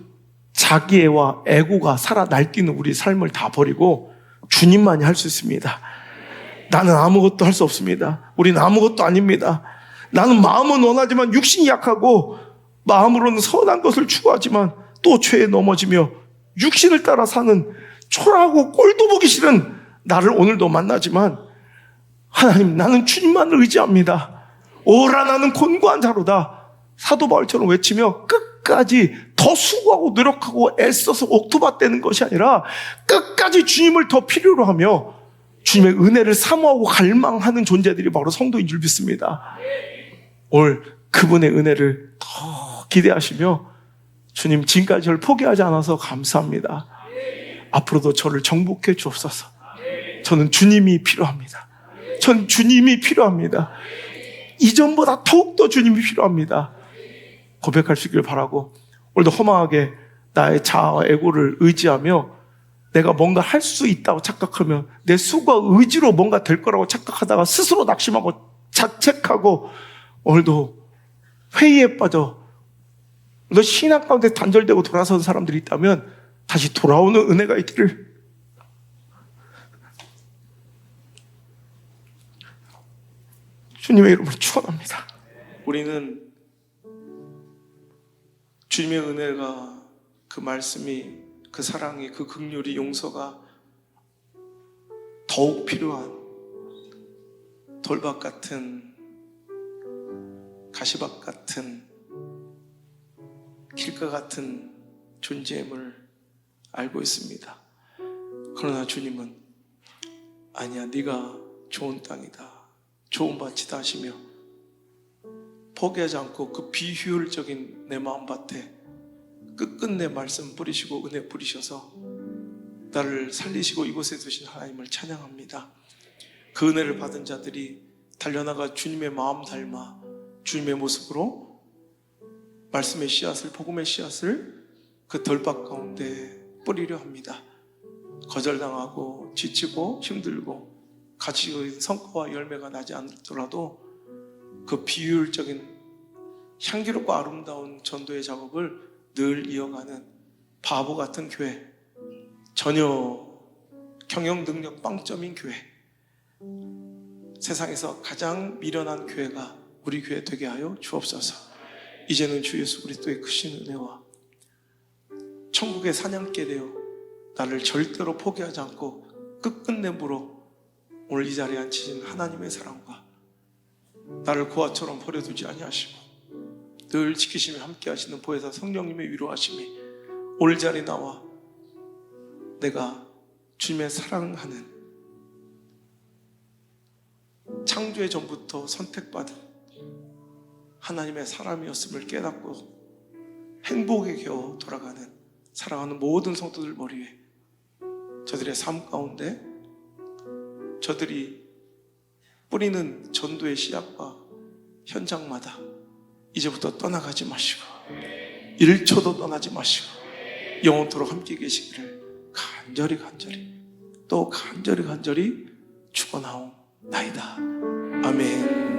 자기애와 에고가 살아 날뛰는 우리 삶을 다 버리고 주님만이 할 수 있습니다. 나는 아무것도 할 수 없습니다. 우리는 아무것도 아닙니다. 나는 마음은 원하지만 육신이 약하고 마음으로는 선한 것을 추구하지만 또 죄에 넘어지며 육신을 따라 사는 초라하고 꼴도 보기 싫은 나를 오늘도 만나지만, 하나님, 나는 주님만을 의지합니다. 오라 나는 곤고한 자로다. 사도 바울처럼 외치며 끝까지 더 수고하고 노력하고 애써서 옥토밭되는 것이 아니라 끝까지 주님을 더 필요로 하며 주님의 은혜를 사모하고 갈망하는 존재들이 바로 성도인 줄 믿습니다. 오늘 그분의 은혜를 더 기대하시며, 주님 지금까지 저를 포기하지 않아서 감사합니다. 앞으로도 저를 정복해 주옵소서. 저는 주님이 필요합니다. 전 주님이 필요합니다. 이전보다 더욱더 주님이 필요합니다. 고백할 수 있기를 바라고, 오늘도 허망하게 나의 자아와 에고를 의지하며 내가 뭔가 할 수 있다고 착각하며 내 수고와 의지로 뭔가 될 거라고 착각하다가 스스로 낙심하고 자책하고, 오늘도 회의에 빠져 너 신앙 가운데 단절되고 돌아선 사람들이 있다면 다시 돌아오는 은혜가 있기를 주님의 이름으로 축원합니다. 우리는 주님의 은혜가, 그 말씀이, 그 사랑이, 그 긍휼이, 용서가 더욱 필요한 돌박 같은, 가시밭 같은, 길가 같은 존재임을 알고 있습니다. 그러나 주님은 아니야, 네가 좋은 땅이다, 좋은 밭이다 하시며 포기하지 않고 그 비효율적인 내 마음밭에 끝끝내 말씀 뿌리시고 은혜 뿌리셔서 나를 살리시고 이곳에 두신 하나님을 찬양합니다. 그 은혜를 받은 자들이 달려나가 주님의 마음 닮아 주님의 모습으로 말씀의 씨앗을, 복음의 씨앗을 그 덜밭 가운데 뿌리려 합니다. 거절당하고 지치고 힘들고 가지고 있는 성과와 열매가 나지 않더라도 그 비효율적인 향기롭고 아름다운 전도의 작업을 늘 이어가는 바보 같은 교회, 전혀 경영 능력 빵점인 교회, 세상에서 가장 미련한 교회가 우리 교회 되게 하여 주옵소서. 이제는 주 예수 그리스도의 크신 은혜와 천국의 사냥개 되어 나를 절대로 포기하지 않고 끝끝내 물어 오늘 이 자리에 앉히신 하나님의 사랑과 나를 고아처럼 버려두지 아니하시고 늘 지키시며 함께 하시는 보혜사 성령님의 위로하심이 오늘 자리에 나와 내가 주님의 사랑하는 창조의 전부터 선택받은 하나님의 사람이었음을 깨닫고 행복에 겨워 돌아가는 사랑하는 모든 성도들 머리에 저들의 삶 가운데 저들이 뿌리는 전도의 씨앗과 현장마다 이제부터 떠나가지 마시고 1초도 떠나지 마시고 영원토록 함께 계시기를 간절히 또 간절히 축원하옵나이다. 아멘.